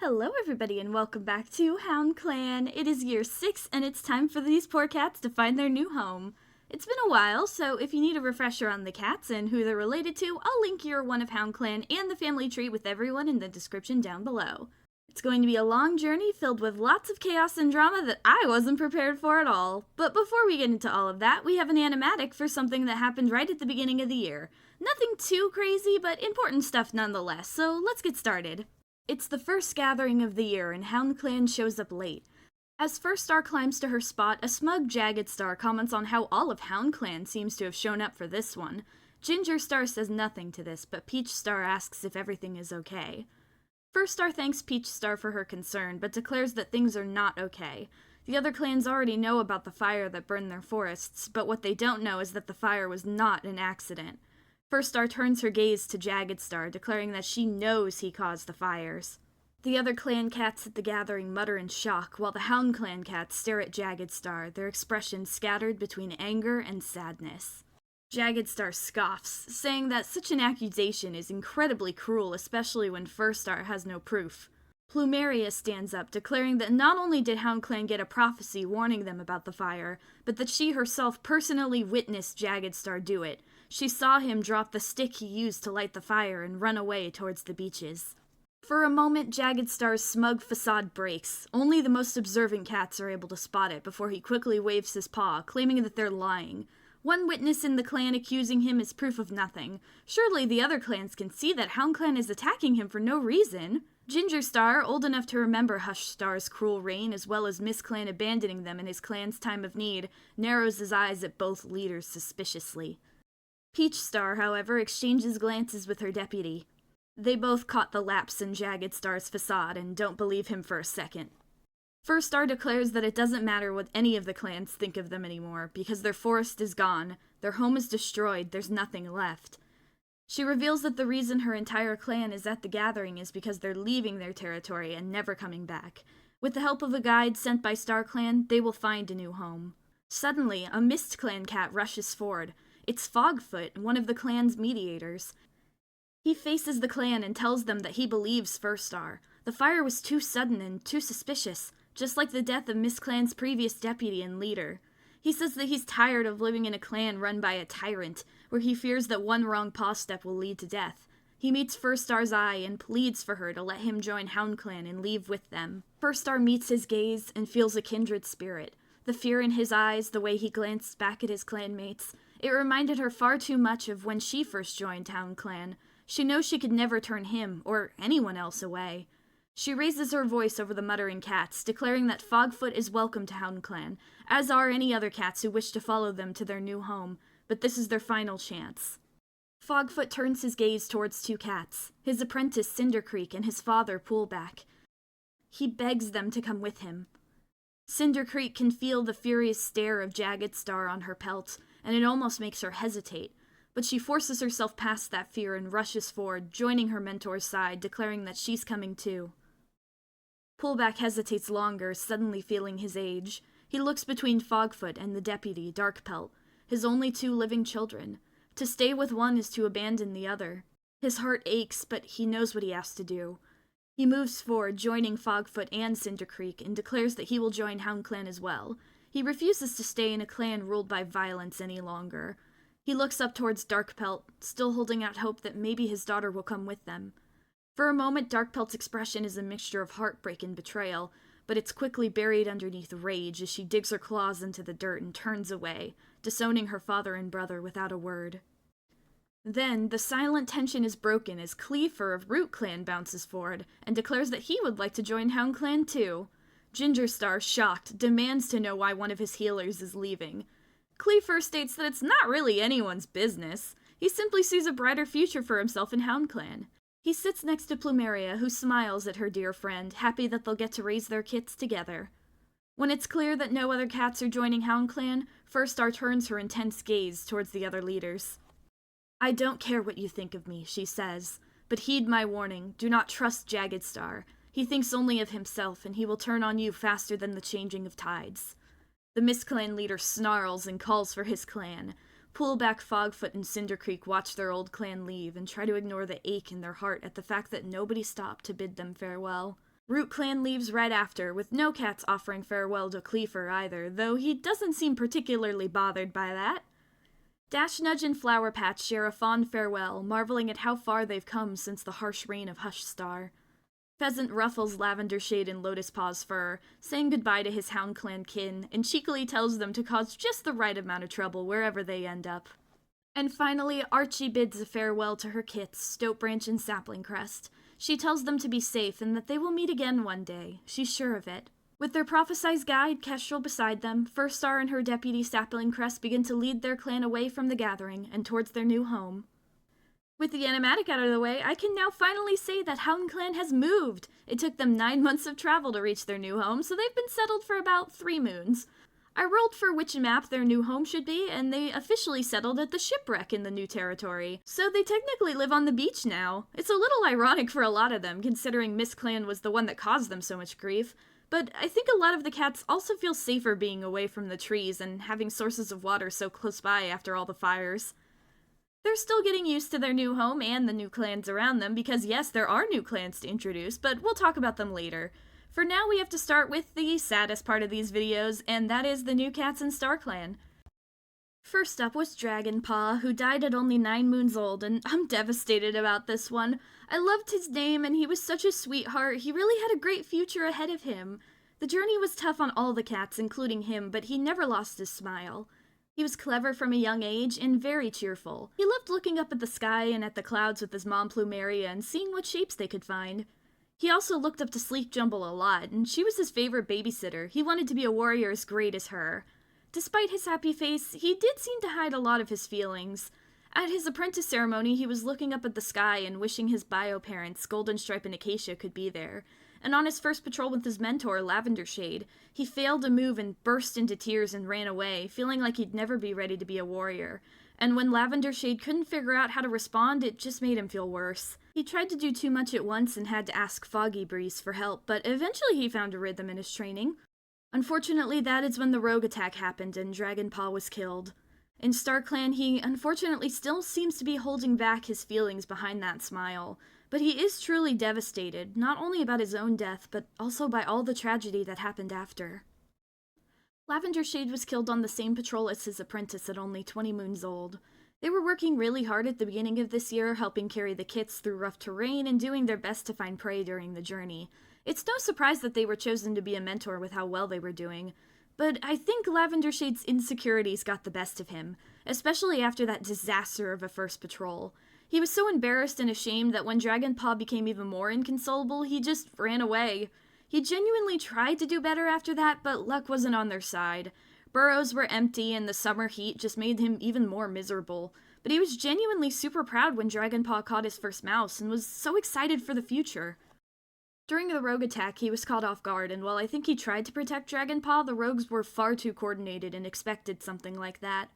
Hello everybody and welcome back to HoundClan. It is year 6 and it's time for these poor cats to find their new home. It's been a while, so if you need a refresher on the cats and who they're related to, I'll link year 1 of HoundClan and the family tree with everyone in the description down below. It's going to be a long journey filled with lots of chaos and drama that I wasn't prepared for at all. But before we get into all of that, we have an animatic for something that happened right at the beginning of the year. Nothing too crazy, but important stuff nonetheless, so let's get started. It's the first gathering of the year, and HoundClan shows up late. As First Star climbs to her spot, a smug Jagged Star comments on how all of HoundClan seems to have shown up for this one. Ginger Star says nothing to this, but Peach Star asks if everything is okay. First Star thanks Peach Star for her concern, but declares that things are not okay. The other clans already know about the fire that burned their forests, but what they don't know is that the fire was not an accident. First Star turns her gaze to Jagged Star, declaring that she knows he caused the fires. The other clan cats at the gathering mutter in shock, while the HoundClan cats stare at Jagged Star, their expressions scattered between anger and sadness. Jagged Star scoffs, saying that such an accusation is incredibly cruel, especially when First Star has no proof. Plumeria stands up, declaring that not only did HoundClan get a prophecy warning them about the fire, but that she herself personally witnessed Jagged Star do it. She saw him drop the stick he used to light the fire and run away towards the beaches. For a moment, Jagged Star's smug facade breaks. Only the most observant cats are able to spot it before he quickly waves his paw, claiming that they're lying. One witness in the clan accusing him is proof of nothing. Surely the other clans can see that HoundClan is attacking him for no reason. Ginger Star, old enough to remember Hush Star's cruel reign as well as Misclan abandoning them in his clan's time of need, narrows his eyes at both leaders suspiciously. Peach Star, however, exchanges glances with her deputy. They both caught the lapse in Jagged Star's facade and don't believe him for a second. First Star declares that it doesn't matter what any of the clans think of them anymore, because their forest is gone, their home is destroyed, there's nothing left. She reveals that the reason her entire clan is at the gathering is because they're leaving their territory and never coming back. With the help of a guide sent by StarClan, they will find a new home. Suddenly, a MistClan cat rushes forward. It's Fogfoot, one of the clan's mediators. He faces the clan and tells them that he believes First Star. The fire was too sudden and too suspicious, just like the death of MistClan's previous deputy and leader. He says that he's tired of living in a clan run by a tyrant, where he fears that one wrong paw step will lead to death. He meets First Star's eye and pleads for her to let him join HoundClan and leave with them. First Star meets his gaze and feels a kindred spirit. The fear in his eyes, the way he glanced back at his clanmates, it reminded her far too much of when she first joined HoundClan. She knows she could never turn him, or anyone else, away. She raises her voice over the muttering cats, declaring that Fogfoot is welcome to HoundClan, as are any other cats who wish to follow them to their new home, but this is their final chance. Fogfoot turns his gaze towards two cats, his apprentice Cindercreek and his father Poolback. He begs them to come with him. Cindercreek can feel the furious stare of Jagged Star on her pelt, and it almost makes her hesitate, but she forces herself past that fear and rushes forward, joining her mentor's side, declaring that she's coming too. Pullback hesitates longer, suddenly feeling his age. He looks between Fogfoot and the deputy, Darkpelt, his only two living children. To stay with one is to abandon the other. His heart aches, but he knows what he has to do. He moves forward, joining Fogfoot and Cindercreek, and declares that he will join HoundClan as well. He refuses to stay in a clan ruled by violence any longer. He looks up towards Darkpelt, still holding out hope that maybe his daughter will come with them. For a moment, Darkpelt's expression is a mixture of heartbreak and betrayal, but it's quickly buried underneath rage as she digs her claws into the dirt and turns away, disowning her father and brother without a word. Then, the silent tension is broken as Cleafer of Root Clan bounces forward and declares that he would like to join HoundClan too. Ginger Star, shocked, demands to know why one of his healers is leaving. Cleafer states that it's not really anyone's business. He simply sees a brighter future for himself in HoundClan. He sits next to Plumeria, who smiles at her dear friend, happy that they'll get to raise their kits together. When it's clear that no other cats are joining HoundClan, First Star turns her intense gaze towards the other leaders. "I don't care what you think of me," she says, "but heed my warning. Do not trust Jagged Star. He thinks only of himself, and he will turn on you faster than the changing of tides." The MistClan leader snarls and calls for his clan. Pullback, Fogfoot, and Cindercreek watch their old clan leave and try to ignore the ache in their heart at the fact that nobody stopped to bid them farewell. Root Clan leaves right after, with no cats offering farewell to Cleaver either, though he doesn't seem particularly bothered by that. Dash Nudge and Flower Patch share a fond farewell, marveling at how far they've come since the harsh reign of Hush Star. Pheasant ruffles Lavender Shade and Lotus Paw's fur, saying goodbye to his HoundClan kin, and cheekily tells them to cause just the right amount of trouble wherever they end up. And finally, Archie bids a farewell to her kits, Stotebranch and Sapling Crest. She tells them to be safe and that they will meet again one day. She's sure of it. With their prophesized guide, Kestrel, beside them, First Star and her deputy Sapling Crest begin to lead their clan away from the gathering and towards their new home. With the animatic out of the way, I can now finally say that HoundClan has moved! It took them 9 months of travel to reach their new home, so they've been settled for about 3 moons. I rolled for which map their new home should be, and they officially settled at the shipwreck in the new territory. So they technically live on the beach now. It's a little ironic for a lot of them, considering Miss Clan was the one that caused them so much grief. But I think a lot of the cats also feel safer being away from the trees and having sources of water so close by after all the fires. They're still getting used to their new home and the new clans around them because yes, there are new clans to introduce, but we'll talk about them later. For now, we have to start with the saddest part of these videos, and that is the new cats in StarClan. First up was Dragonpaw, who died at only 9 moons old, and I'm devastated about this one. I loved his name, and he was such a sweetheart. He really had a great future ahead of him. The journey was tough on all the cats, including him, but he never lost his smile. He was clever from a young age and very cheerful. He loved looking up at the sky and at the clouds with his mom Plumeria and seeing what shapes they could find. He also looked up to Sleep Jumble a lot, and she was his favorite babysitter. He wanted to be a warrior as great as her. Despite his happy face, he did seem to hide a lot of his feelings. At his apprentice ceremony, he was looking up at the sky and wishing his bio parents, Goldenstripe and Acacia, could be there. And on his first patrol with his mentor, Lavender Shade, he failed to move and burst into tears and ran away, feeling like he'd never be ready to be a warrior. And when Lavender Shade couldn't figure out how to respond, it just made him feel worse. He tried to do too much at once and had to ask Foggy Breeze for help, but eventually he found a rhythm in his training. Unfortunately, that is when the rogue attack happened and Dragonpaw was killed. In StarClan, he unfortunately still seems to be holding back his feelings behind that smile. But he is truly devastated, not only about his own death, but also by all the tragedy that happened after. Lavender Shade was killed on the same patrol as his apprentice at only 20 moons old. They were working really hard at the beginning of this year, helping carry the kits through rough terrain and doing their best to find prey during the journey. It's no surprise that they were chosen to be a mentor with how well they were doing. But I think Lavender Shade's insecurities got the best of him, especially after that disaster of a first patrol. He was so embarrassed and ashamed that when Dragonpaw became even more inconsolable, he just ran away. He genuinely tried to do better after that, but luck wasn't on their side. Burrows were empty, and the summer heat just made him even more miserable. But he was genuinely super proud when Dragonpaw caught his first mouse, and was so excited for the future. During the rogue attack, he was caught off guard, and while I think he tried to protect Dragonpaw, the rogues were far too coordinated and expected something like that.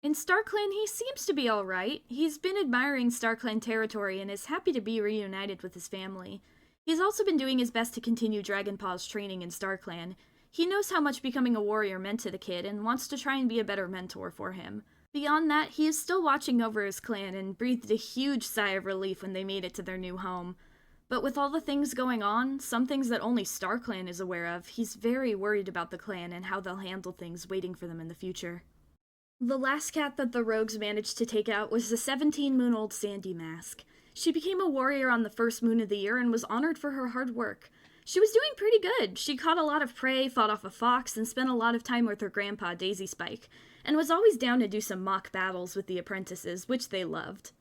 In StarClan, he seems to be alright. He's been admiring StarClan territory and is happy to be reunited with his family. He's also been doing his best to continue Dragonpaw's training in StarClan. He knows how much becoming a warrior meant to the kid and wants to try and be a better mentor for him. Beyond that, he is still watching over his clan and breathed a huge sigh of relief when they made it to their new home. But with all the things going on, some things that only StarClan is aware of, he's very worried about the clan and how they'll handle things waiting for them in the future. The last cat that the rogues managed to take out was the 17-moon-old Sandy Mask. She became a warrior on the first moon of the year and was honored for her hard work. She was doing pretty good. She caught a lot of prey, fought off a fox, and spent a lot of time with her grandpa, Daisy Spike, and was always down to do some mock battles with the apprentices, which they loved.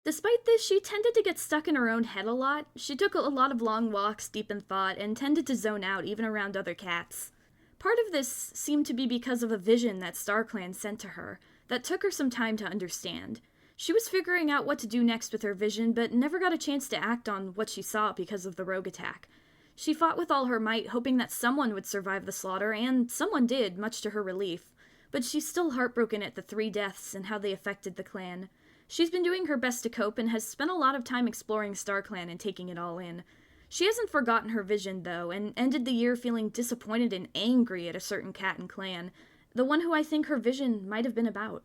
Despite this, she tended to get stuck in her own head a lot. She took a lot of long walks deep in thought and tended to zone out even around other cats. Part of this seemed to be because of a vision that StarClan sent to her that took her some time to understand. She was figuring out what to do next with her vision, but never got a chance to act on what she saw because of the rogue attack. She fought with all her might, hoping that someone would survive the slaughter, and someone did, much to her relief. But she's still heartbroken at the 3 deaths and how they affected the clan. She's been doing her best to cope and has spent a lot of time exploring StarClan and taking it all in. She hasn't forgotten her vision, though, and ended the year feeling disappointed and angry at a certain cat and clan, the one who I think her vision might have been about.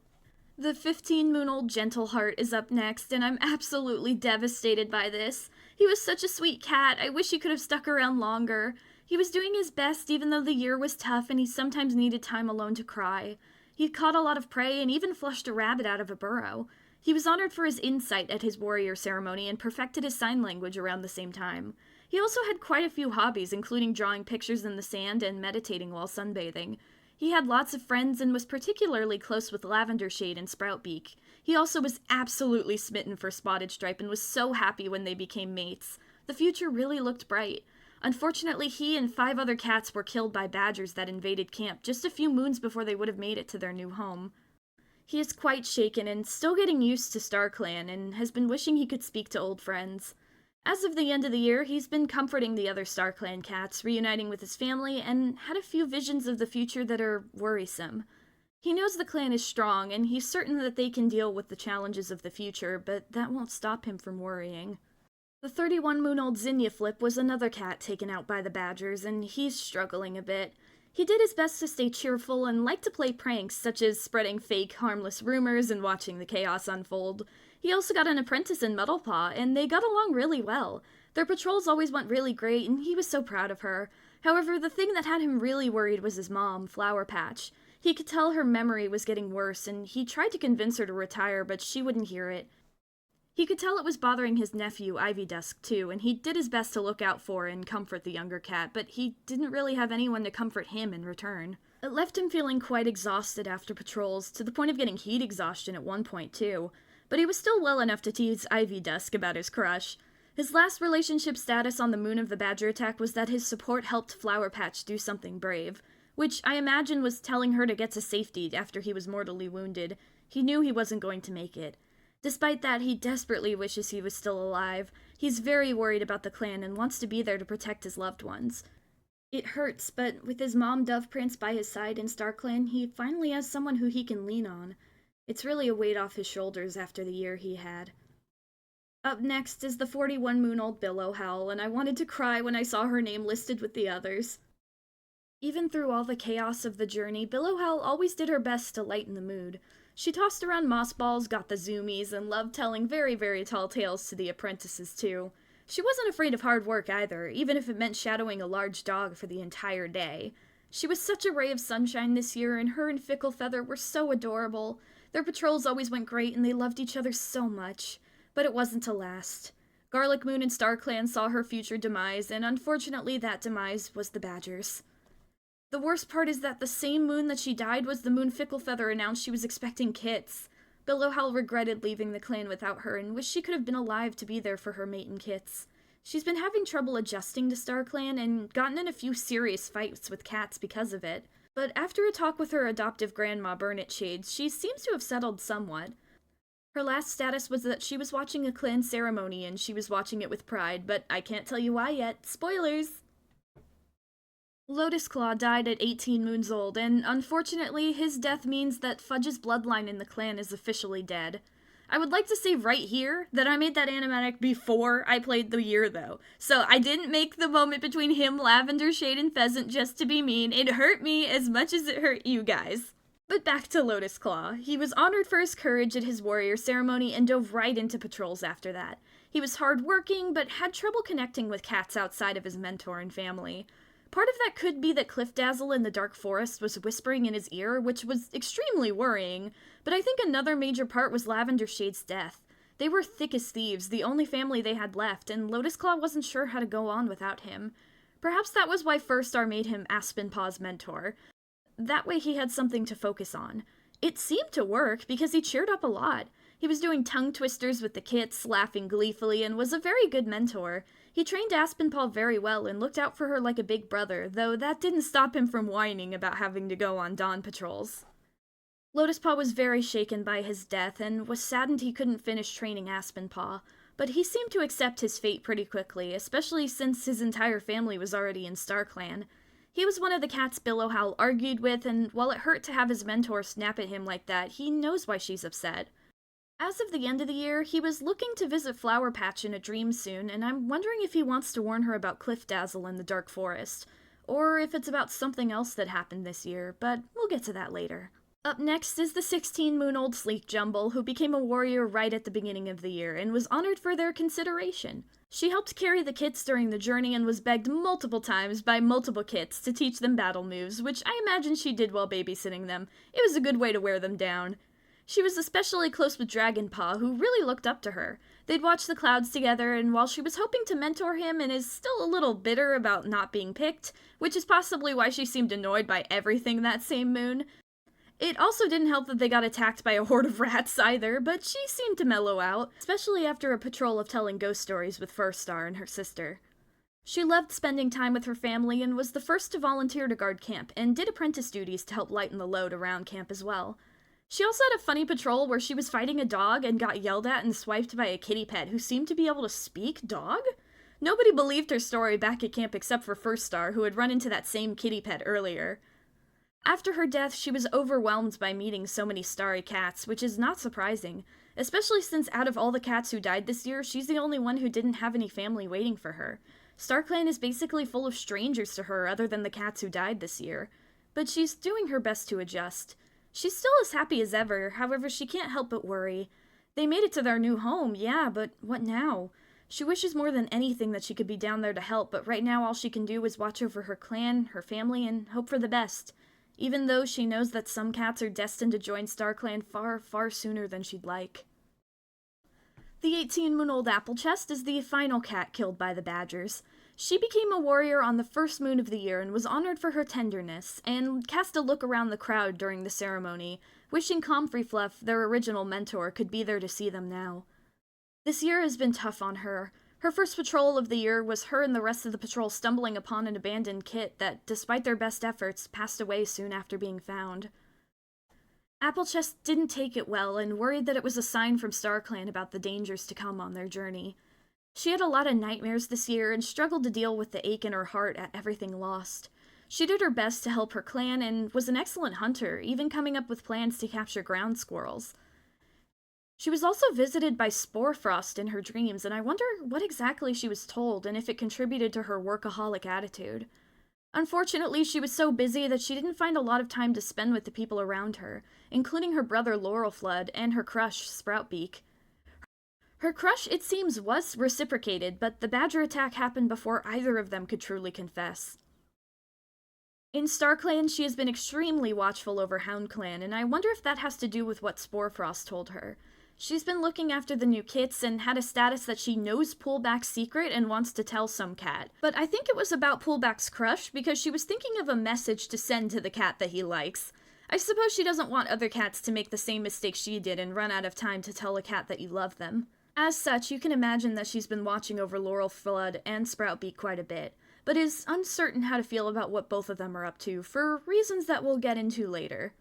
The 15-moon-old Gentleheart is up next, and I'm absolutely devastated by this. He was such a sweet cat. I wish he could have stuck around longer. He was doing his best even though the year was tough and he sometimes needed time alone to cry. He caught a lot of prey and even flushed a rabbit out of a burrow. He was honored for his insight at his warrior ceremony and perfected his sign language around the same time. He also had quite a few hobbies, including drawing pictures in the sand and meditating while sunbathing. He had lots of friends and was particularly close with Lavender Shade and Sproutbeak. He also was absolutely smitten for Spotted Stripe and was so happy when they became mates. The future really looked bright. Unfortunately, he and 5 other cats were killed by badgers that invaded camp just a few moons before they would have made it to their new home. He is quite shaken and still getting used to StarClan and has been wishing he could speak to old friends. As of the end of the year, he's been comforting the other StarClan cats, reuniting with his family, and had a few visions of the future that are worrisome. He knows the clan is strong, and he's certain that they can deal with the challenges of the future, but that won't stop him from worrying. The 31-moon-old Zinnia Flip was another cat taken out by the badgers, and he's struggling a bit. He did his best to stay cheerful and liked to play pranks, such as spreading fake, harmless rumors and watching the chaos unfold. He also got an apprentice in Muddlepaw, and they got along really well. Their patrols always went really great, and he was so proud of her. However, the thing that had him really worried was his mom, Flower Patch. He could tell her memory was getting worse, and he tried to convince her to retire, but she wouldn't hear it. He could tell it was bothering his nephew, Ivy Dusk, too, and he did his best to look out for and comfort the younger cat, but he didn't really have anyone to comfort him in return. It left him feeling quite exhausted after patrols, to the point of getting heat exhaustion at one point, too. But he was still well enough to tease Ivy Dusk about his crush. His last relationship status on the moon of the badger attack was that his support helped Flower Patch do something brave, which I imagine was telling her to get to safety after he was mortally wounded. He knew he wasn't going to make it. Despite that, he desperately wishes he was still alive. He's very worried about the clan and wants to be there to protect his loved ones. It hurts, but with his mom Dove Prince by his side in StarClan, he finally has someone who he can lean on. It's really a weight off his shoulders after the year he had. Up next is the 41-moon-old Billow Howl, and I wanted to cry when I saw her name listed with the others. Even through all the chaos of the journey, Billow Howl always did her best to lighten the mood. She tossed around moss balls, got the zoomies, and loved telling very, very tall tales to the apprentices, too. She wasn't afraid of hard work either, even if it meant shadowing a large dog for the entire day. She was such a ray of sunshine this year, and her and Fickle Feather were so adorable. Their patrols always went great, and they loved each other so much. But it wasn't to last. Garlic Moon and StarClan saw her future demise, and unfortunately that demise was the Badgers. The worst part is that the same moon that she died was the moon Fickle Feather announced she was expecting kits. Billow Howl regretted leaving the clan without her and wished she could have been alive to be there for her mate and kits. She's been having trouble adjusting to StarClan and gotten in a few serious fights with cats because of it. But after a talk with her adoptive grandma, Burnett Shades, she seems to have settled somewhat. Her last status was that she was watching a clan ceremony and she was watching it with pride, but I can't tell you why yet. Spoilers! Lotus Claw died at 18 moons old, and unfortunately, his death means that Fudge's bloodline in the clan is officially dead. I would like to say right here that I made that animatic before I played the year, though. So I didn't make the moment between him, Lavender Shade, and Pheasant just to be mean. It hurt me as much as it hurt you guys. But back to Lotus Claw. He was honored for his courage at his warrior ceremony and dove right into patrols after that. He was hardworking, but had trouble connecting with cats outside of his mentor and family. Part of that could be that Cliff Dazzle in the Dark Forest was whispering in his ear, which was extremely worrying, but I think another major part was Lavender Shade's death. They were thick as thieves, the only family they had left, and Lotus Claw wasn't sure how to go on without him. Perhaps that was why First Star made him Aspen Paw's mentor. That way he had something to focus on. It seemed to work, because he cheered up a lot. He was doing tongue twisters with the kits, laughing gleefully, and was a very good mentor. He trained Aspen Paw very well and looked out for her like a big brother, though that didn't stop him from whining about having to go on dawn patrols. Lotus Paw was very shaken by his death and was saddened he couldn't finish training Aspen Paw, but he seemed to accept his fate pretty quickly, especially since his entire family was already in StarClan. He was one of the cats Billow Howl argued with, and while it hurt to have his mentor snap at him like that, he knows why she's upset. As of the end of the year, he was looking to visit Flower Patch in a dream soon, and I'm wondering if he wants to warn her about Cliff Dazzle in the Dark Forest, or if it's about something else that happened this year, but we'll get to that later. Up next is the 16-moon-old Sleek Jumble, who became a warrior right at the beginning of the year and was honored for their consideration. She helped carry the kits during the journey and was begged multiple times by multiple kits to teach them battle moves, which I imagine she did while babysitting them. It was a good way to wear them down. She was especially close with Dragonpaw, who really looked up to her. They'd watch the clouds together, and while she was hoping to mentor him and is still a little bitter about not being picked, which is possibly why she seemed annoyed by everything that same moon, it also didn't help that they got attacked by a horde of rats either, but she seemed to mellow out, especially after a patrol of telling ghost stories with First Star and her sister. She loved spending time with her family and was the first to volunteer to guard camp, and did apprentice duties to help lighten the load around camp as well. She also had a funny patrol where she was fighting a dog and got yelled at and swiped by a kitty pet who seemed to be able to speak dog? Nobody believed her story back at camp except for First Star, who had run into that same kitty pet earlier. After her death, she was overwhelmed by meeting so many starry cats, which is not surprising, especially since out of all the cats who died this year, she's the only one who didn't have any family waiting for her. StarClan is basically full of strangers to her other than the cats who died this year, but she's doing her best to adjust. She's still as happy as ever, however she can't help but worry. They made it to their new home, yeah, but what now? She wishes more than anything that she could be down there to help, but right now all she can do is watch over her clan, her family, and hope for the best. Even though she knows that some cats are destined to join StarClan far, far sooner than she'd like. The 18-moon-old Apple Chest is the final cat killed by the Badgers. She became a warrior on the first moon of the year and was honored for her tenderness, and cast a look around the crowd during the ceremony, wishing Comfrey Fluff, their original mentor, could be there to see them now. This year has been tough on her. Her first patrol of the year was her and the rest of the patrol stumbling upon an abandoned kit that, despite their best efforts, passed away soon after being found. Applechest didn't take it well and worried that it was a sign from StarClan about the dangers to come on their journey. She had a lot of nightmares this year and struggled to deal with the ache in her heart at everything lost. She did her best to help her clan and was an excellent hunter, even coming up with plans to capture ground squirrels. She was also visited by Sporefrost in her dreams, and I wonder what exactly she was told and if it contributed to her workaholic attitude. Unfortunately, she was so busy that she didn't find a lot of time to spend with the people around her, including her brother Laurelflood and her crush, Sproutbeak. Her crush, it seems, was reciprocated, but the Badger attack happened before either of them could truly confess. In StarClan, she has been extremely watchful over HoundClan, and I wonder if that has to do with what Sporefrost told her. She's been looking after the new kits and had a status that she knows Pullback's secret and wants to tell some cat. But I think it was about Pullback's crush because she was thinking of a message to send to the cat that he likes. I suppose she doesn't want other cats to make the same mistake she did and run out of time to tell a cat that you love them. As such, you can imagine that she's been watching over Laurelflood and Sproutbeak quite a bit, but is uncertain how to feel about what both of them are up to, for reasons that we'll get into later.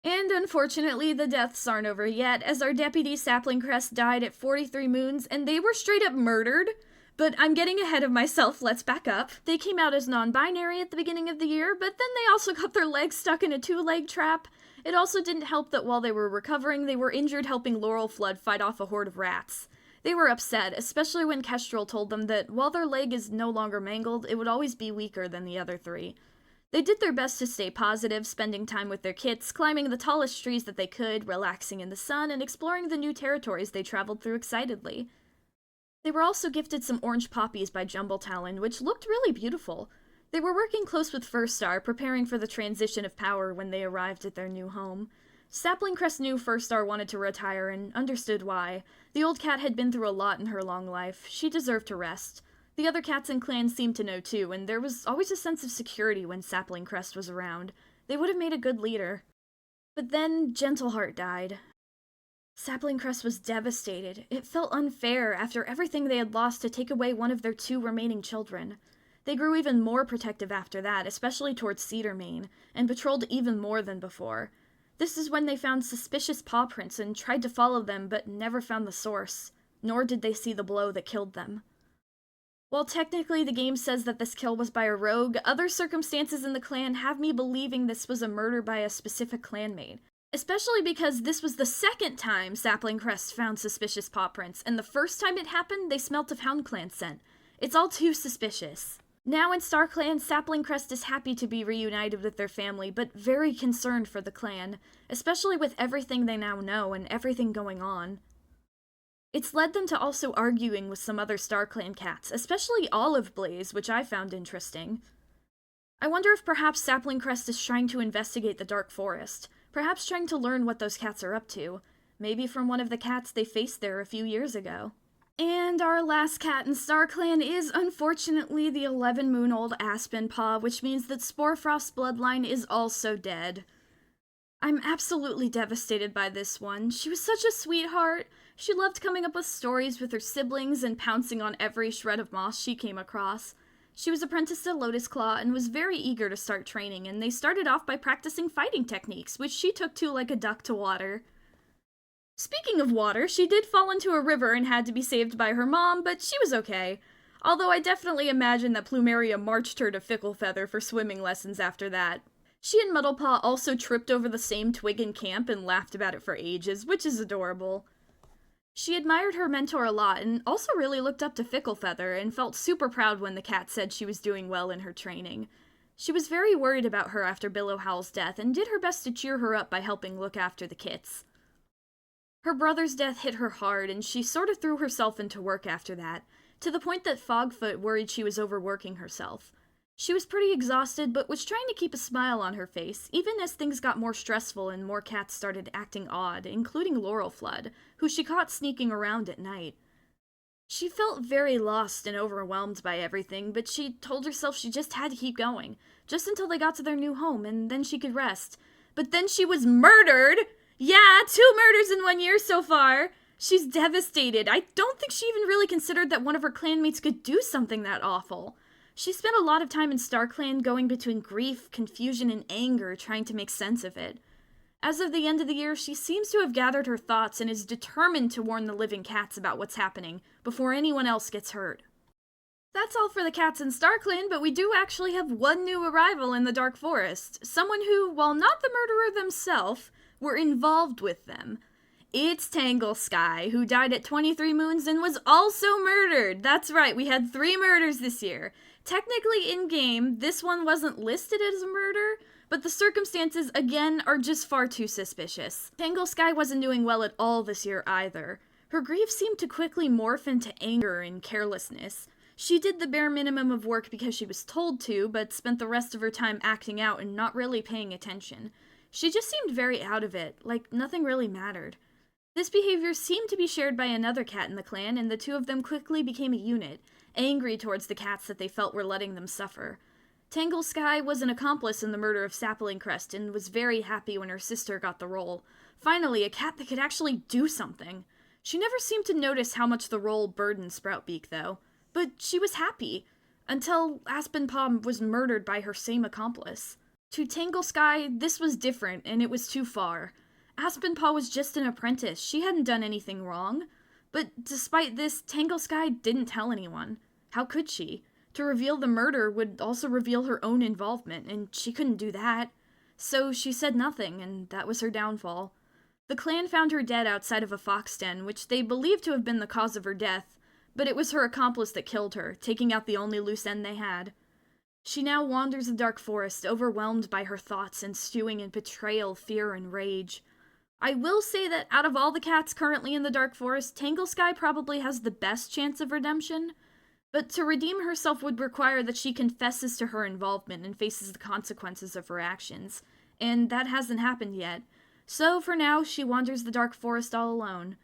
And unfortunately, the deaths aren't over yet, as our deputy Sapling Crest died at 43 moons, and they were straight up murdered. But I'm getting ahead of myself, let's back up. They came out as non-binary at the beginning of the year, but then they also got their legs stuck in a two-leg trap. It also didn't help that while they were recovering, they were injured helping Laurelflood fight off a horde of rats. They were upset, especially when Kestrel told them that while their leg is no longer mangled, it would always be weaker than the other three. They did their best to stay positive, spending time with their kits, climbing the tallest trees that they could, relaxing in the sun, and exploring the new territories they traveled through excitedly. They were also gifted some orange poppies by Jumble Talon, which looked really beautiful. They were working close with First Star, preparing for the transition of power when they arrived at their new home. Sapling Crest knew First Star wanted to retire and understood why. The old cat had been through a lot in her long life. She deserved to rest. The other cats and clans seemed to know too, and there was always a sense of security when Sapling Crest was around. They would have made a good leader. But then Gentleheart died. Sapling Crest was devastated. It felt unfair after everything they had lost to take away one of their two remaining children. They grew even more protective after that, especially towards Cedarmane, and patrolled even more than before. This is when they found suspicious paw prints and tried to follow them, but never found the source, nor did they see the blow that killed them. While technically the game says that this kill was by a rogue, other circumstances in the clan have me believing this was a murder by a specific clanmate. Especially because this was the second time Sapling Crest found suspicious paw prints, and the first time it happened, they smelt of HoundClan scent. It's all too suspicious. Now in StarClan, Sapling Crest is happy to be reunited with their family, but very concerned for the clan, especially with everything they now know and everything going on. It's led them to also arguing with some other StarClan cats, especially Olive Blaze, which I found interesting. I wonder if perhaps Sapling Crest is trying to investigate the Dark Forest, perhaps trying to learn what those cats are up to, maybe from one of the cats they faced there a few years ago. And our last cat in StarClan is unfortunately the 11-moon-old Aspen Paw, which means that Sporefrost's bloodline is also dead. I'm absolutely devastated by this one. She was such a sweetheart. She loved coming up with stories with her siblings and pouncing on every shred of moss she came across. She was apprenticed to Lotus Claw and was very eager to start training, and they started off by practicing fighting techniques, which she took to like a duck to water. Speaking of water, she did fall into a river and had to be saved by her mom, but she was okay. Although I definitely imagine that Plumeria marched her to Ficklefeather for swimming lessons after that. She and Muddlepaw also tripped over the same twig in camp and laughed about it for ages, which is adorable. She admired her mentor a lot and also really looked up to Ficklefeather and felt super proud when the cat said she was doing well in her training. She was very worried about her after Billowhowl's death and did her best to cheer her up by helping look after the kits. Her brother's death hit her hard, and she sort of threw herself into work after that, to the point that Fogfoot worried she was overworking herself. She was pretty exhausted, but was trying to keep a smile on her face, even as things got more stressful and more cats started acting odd, including Laurelflood, who she caught sneaking around at night. She felt very lost and overwhelmed by everything, but she told herself she just had to keep going, just until they got to their new home, and then she could rest. But then she was murdered! Yeah, 2 murders in 1 year so far! She's devastated. I don't think she even really considered that one of her clanmates could do something that awful. She spent a lot of time in StarClan going between grief, confusion, and anger trying to make sense of it. As of the end of the year, she seems to have gathered her thoughts and is determined to warn the living cats about what's happening before anyone else gets hurt. That's all for the cats in StarClan, but we do actually have one new arrival in the Dark Forest. Someone who, while not the murderer themselves, were involved with them. It's Tanglesky, who died at 23 moons and was also murdered. That's right, we had 3 murders this year. Technically in-game, this one wasn't listed as a murder, but the circumstances, again, are just far too suspicious. Tanglesky wasn't doing well at all this year either. Her grief seemed to quickly morph into anger and carelessness. She did the bare minimum of work because she was told to, but spent the rest of her time acting out and not really paying attention. She just seemed very out of it, like nothing really mattered. This behavior seemed to be shared by another cat in the clan, and the two of them quickly became a unit, angry towards the cats that they felt were letting them suffer. Tanglesky was an accomplice in the murder of Sapling Crest and was very happy when her sister got the role. Finally, a cat that could actually do something. She never seemed to notice how much the role burdened Sproutbeak, though. But she was happy, until Aspenpaw was murdered by her same accomplice. To Tanglesky, this was different, and it was too far. Aspenpaw was just an apprentice. She hadn't done anything wrong. But despite this, Tanglesky didn't tell anyone. How could she? To reveal the murder would also reveal her own involvement, and she couldn't do that. So she said nothing, and that was her downfall. The clan found her dead outside of a fox den, which they believed to have been the cause of her death, but it was her accomplice that killed her, taking out the only loose end they had. She now wanders the dark forest, overwhelmed by her thoughts and stewing in betrayal, fear, and rage. I will say that out of all the cats currently in the dark forest, Tanglesky probably has the best chance of redemption, but to redeem herself would require that she confesses to her involvement and faces the consequences of her actions, and that hasn't happened yet. So for now, she wanders the dark forest all alone.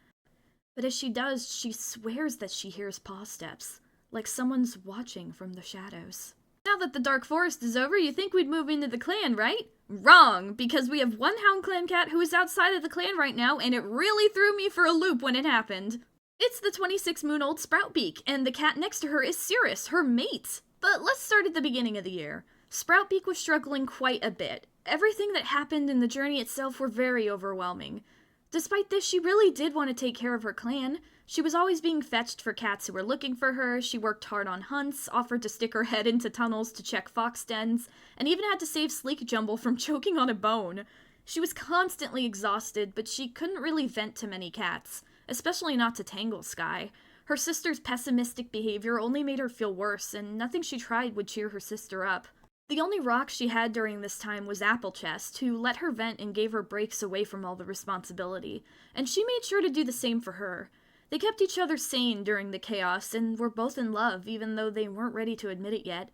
But as she does, she swears that she hears paw steps, like someone's watching from the shadows. Now that the dark forest is over, you think we'd move into the clan, right? Wrong, because we have one HoundClan cat who is outside of the clan right now, and it really threw me for a loop when it happened. It's the 26-moon-old Sproutbeak, and the cat next to her is Cirrus, her mate. But let's start at the beginning of the year. Sproutbeak was struggling quite a bit. Everything that happened and the journey itself were very overwhelming. Despite this, she really did want to take care of her clan. She was always being fetched for cats who were looking for her, she worked hard on hunts, offered to stick her head into tunnels to check fox dens, and even had to save Sleek Jumble from choking on a bone. She was constantly exhausted, but she couldn't really vent to many cats, especially not to Tanglesky. Her sister's pessimistic behavior only made her feel worse, and nothing she tried would cheer her sister up. The only rock she had during this time was Applechest, who let her vent and gave her breaks away from all the responsibility, and she made sure to do the same for her. They kept each other sane during the chaos, and were both in love, even though they weren't ready to admit it yet.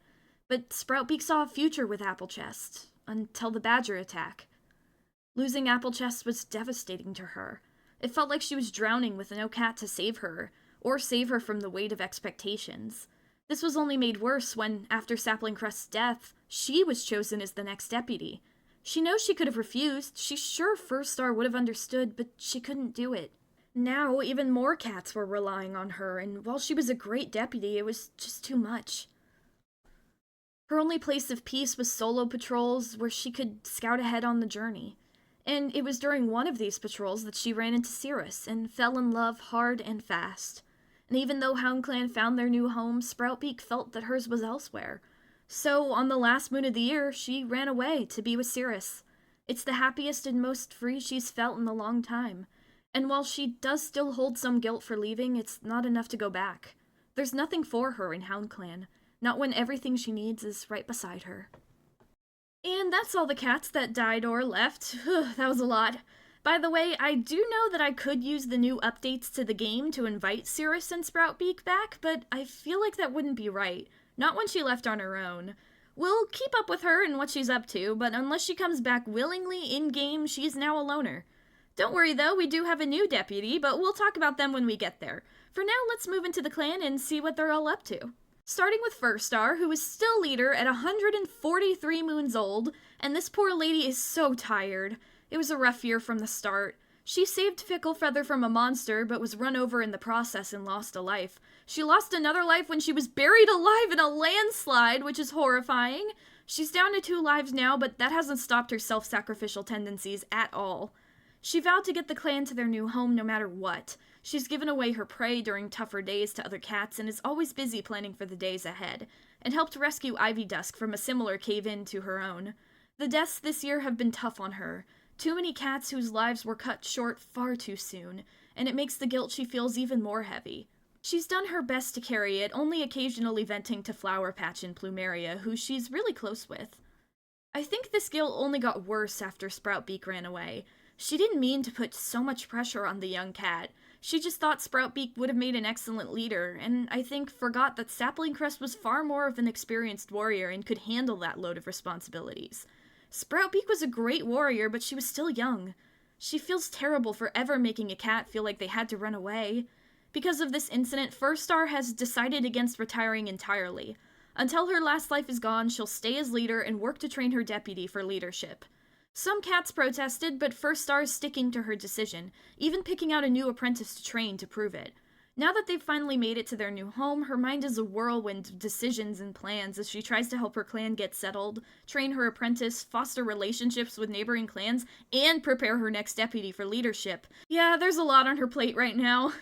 But Sproutbeak saw a future with Applechest, until the badger attack. Losing Applechest was devastating to her. It felt like she was drowning with no cat to save her, or save her from the weight of expectations. This was only made worse when, after Sapling Crest's death, she was chosen as the next deputy. She knows she could have refused. She's sure First Star would have understood, but she couldn't do it. Now, even more cats were relying on her, and while she was a great deputy, it was just too much. Her only place of peace was solo patrols, where she could scout ahead on the journey. And it was during one of these patrols that she ran into Cirrus, and fell in love hard and fast. And even though HoundClan found their new home, Sproutbeak felt that hers was elsewhere. So, on the last moon of the year, she ran away to be with Cirrus. It's the happiest and most free she's felt in a long time. And while she does still hold some guilt for leaving, it's not enough to go back. There's nothing for her in HoundClan, not when everything she needs is right beside her. And that's all the cats that died or left. That was a lot. By the way, I do know that I could use the new updates to the game to invite Cirrus and Sproutbeak back, but I feel like that wouldn't be right. Not when she left on her own. We'll keep up with her and what she's up to, but unless she comes back willingly in-game, she's now a loner. Don't worry though, we do have a new deputy, but we'll talk about them when we get there. For now, let's move into the clan and see what they're all up to. Starting with First Star, who is still leader at 143 moons old, and this poor lady is so tired. It was a rough year from the start. She saved Ficklefeather from a monster, but was run over in the process and lost a life. She lost another life when she was buried alive in a landslide, which is horrifying. She's down to 2 lives now, but that hasn't stopped her self-sacrificial tendencies at all. She vowed to get the clan to their new home no matter what. She's given away her prey during tougher days to other cats and is always busy planning for the days ahead, and helped rescue Ivy Dusk from a similar cave-in to her own. The deaths this year have been tough on her. Too many cats whose lives were cut short far too soon, and it makes the guilt she feels even more heavy. She's done her best to carry it, only occasionally venting to Flower Patch and Plumeria, who she's really close with. I think this guilt only got worse after Sproutbeak ran away. She didn't mean to put so much pressure on the young cat. She just thought Sproutbeak would have made an excellent leader, and I think forgot that Sapling Crest was far more of an experienced warrior and could handle that load of responsibilities. Sproutbeak was a great warrior, but she was still young. She feels terrible for ever making a cat feel like they had to run away. Because of this incident, First Star has decided against retiring entirely. Until her last life is gone, she'll stay as leader and work to train her deputy for leadership. Some cats protested, but First Star is sticking to her decision, even picking out a new apprentice to train to prove it. Now that they've finally made it to their new home, her mind is a whirlwind of decisions and plans as she tries to help her clan get settled, train her apprentice, foster relationships with neighboring clans, and prepare her next deputy for leadership. Yeah, there's a lot on her plate right now.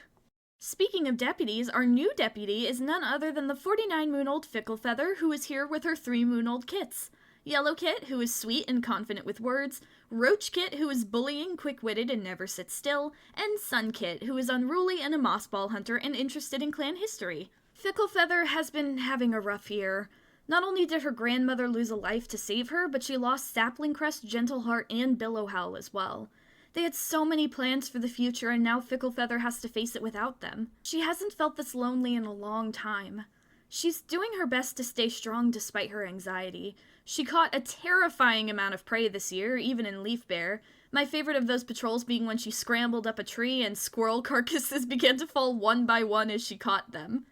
Speaking of deputies, our new deputy is none other than the 49-moon-old Ficklefeather, who is here with her 3-moon-old kits. Yellow Kit, who is sweet and confident with words, Roach Kit, who is bullying, quick-witted, and never sits still, and Sun Kit, who is unruly and a mossball hunter and interested in clan history. Ficklefeather has been having a rough year. Not only did her grandmother lose a life to save her, but she lost Sapling Crest, Gentleheart, and Billowhowl as well. They had so many plans for the future, and now Ficklefeather has to face it without them. She hasn't felt this lonely in a long time. She's doing her best to stay strong despite her anxiety. She caught a terrifying amount of prey this year, even in Leaf Bear. My favorite of those patrols being when she scrambled up a tree and squirrel carcasses began to fall one by one as she caught them.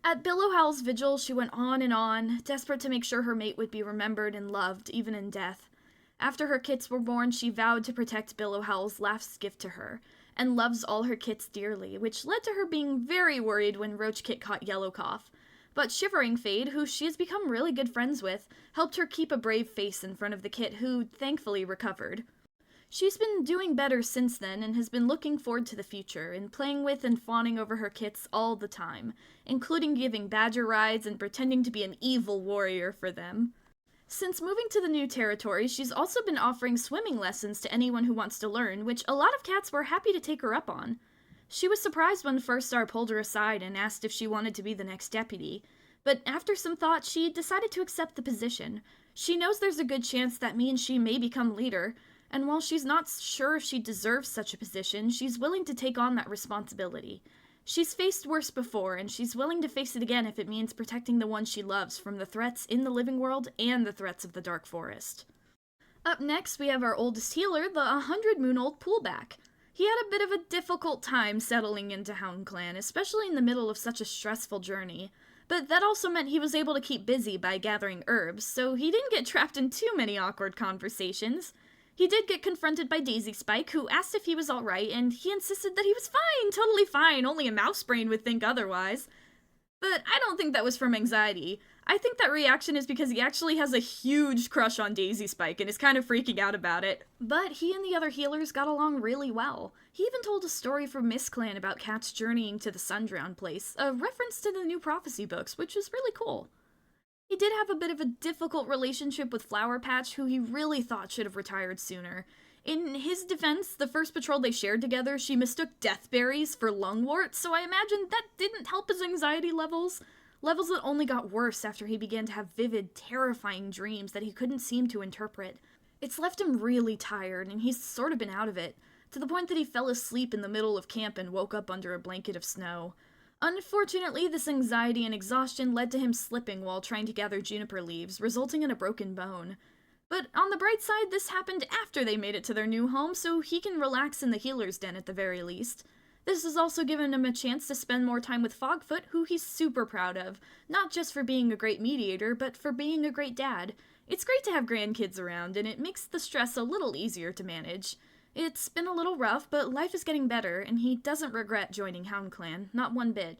At Billowhowl's vigil, she went on, desperate to make sure her mate would be remembered and loved, even in death. After her kits were born, she vowed to protect Billowhowl's last gift to her, and loves all her kits dearly, which led to her being very worried when Roach Kit caught Yellow Cough. But Shivering Fade, who she has become really good friends with, helped her keep a brave face in front of the kit, who thankfully recovered. She's been doing better since then and has been looking forward to the future and playing with and fawning over her kits all the time, including giving badger rides and pretending to be an evil warrior for them. Since moving to the new territory, she's also been offering swimming lessons to anyone who wants to learn, which a lot of cats were happy to take her up on. She was surprised when First Star pulled her aside and asked if she wanted to be the next deputy, but after some thought, she decided to accept the position. She knows there's a good chance that means she may become leader, and while she's not sure if she deserves such a position, she's willing to take on that responsibility. She's faced worse before, and she's willing to face it again if it means protecting the ones she loves from the threats in the living world and the threats of the Dark Forest. Up next, we have our oldest healer, the 100-moon-old Poolback. He had a bit of a difficult time settling into HoundClan, especially in the middle of such a stressful journey. But that also meant he was able to keep busy by gathering herbs, so he didn't get trapped in too many awkward conversations. He did get confronted by Daisy Spike, who asked if he was alright, and he insisted that he was fine, totally fine, only a mouse brain would think otherwise. But I don't think that was from anxiety. I think that reaction is because he actually has a huge crush on Daisy Spike and is kind of freaking out about it. But he and the other healers got along really well. He even told a story from MistClan about cats journeying to the Sundrown place, a reference to the new prophecy books, which was really cool. He did have a bit of a difficult relationship with Flower Patch, who he really thought should have retired sooner. In his defense, the first patrol they shared together, she mistook deathberries for lungwort, so I imagine that didn't help his anxiety levels. Levels that only got worse after he began to have vivid, terrifying dreams that he couldn't seem to interpret. It's left him really tired, and he's sort of been out of it, to the point that he fell asleep in the middle of camp and woke up under a blanket of snow. Unfortunately, this anxiety and exhaustion led to him slipping while trying to gather juniper leaves, resulting in a broken bone. But on the bright side, this happened after they made it to their new home, so he can relax in the healer's den at the very least. This has also given him a chance to spend more time with Fogfoot, who he's super proud of, not just for being a great mediator, but for being a great dad. It's great to have grandkids around, and it makes the stress a little easier to manage. It's been a little rough, but life is getting better, and he doesn't regret joining HoundClan, not one bit.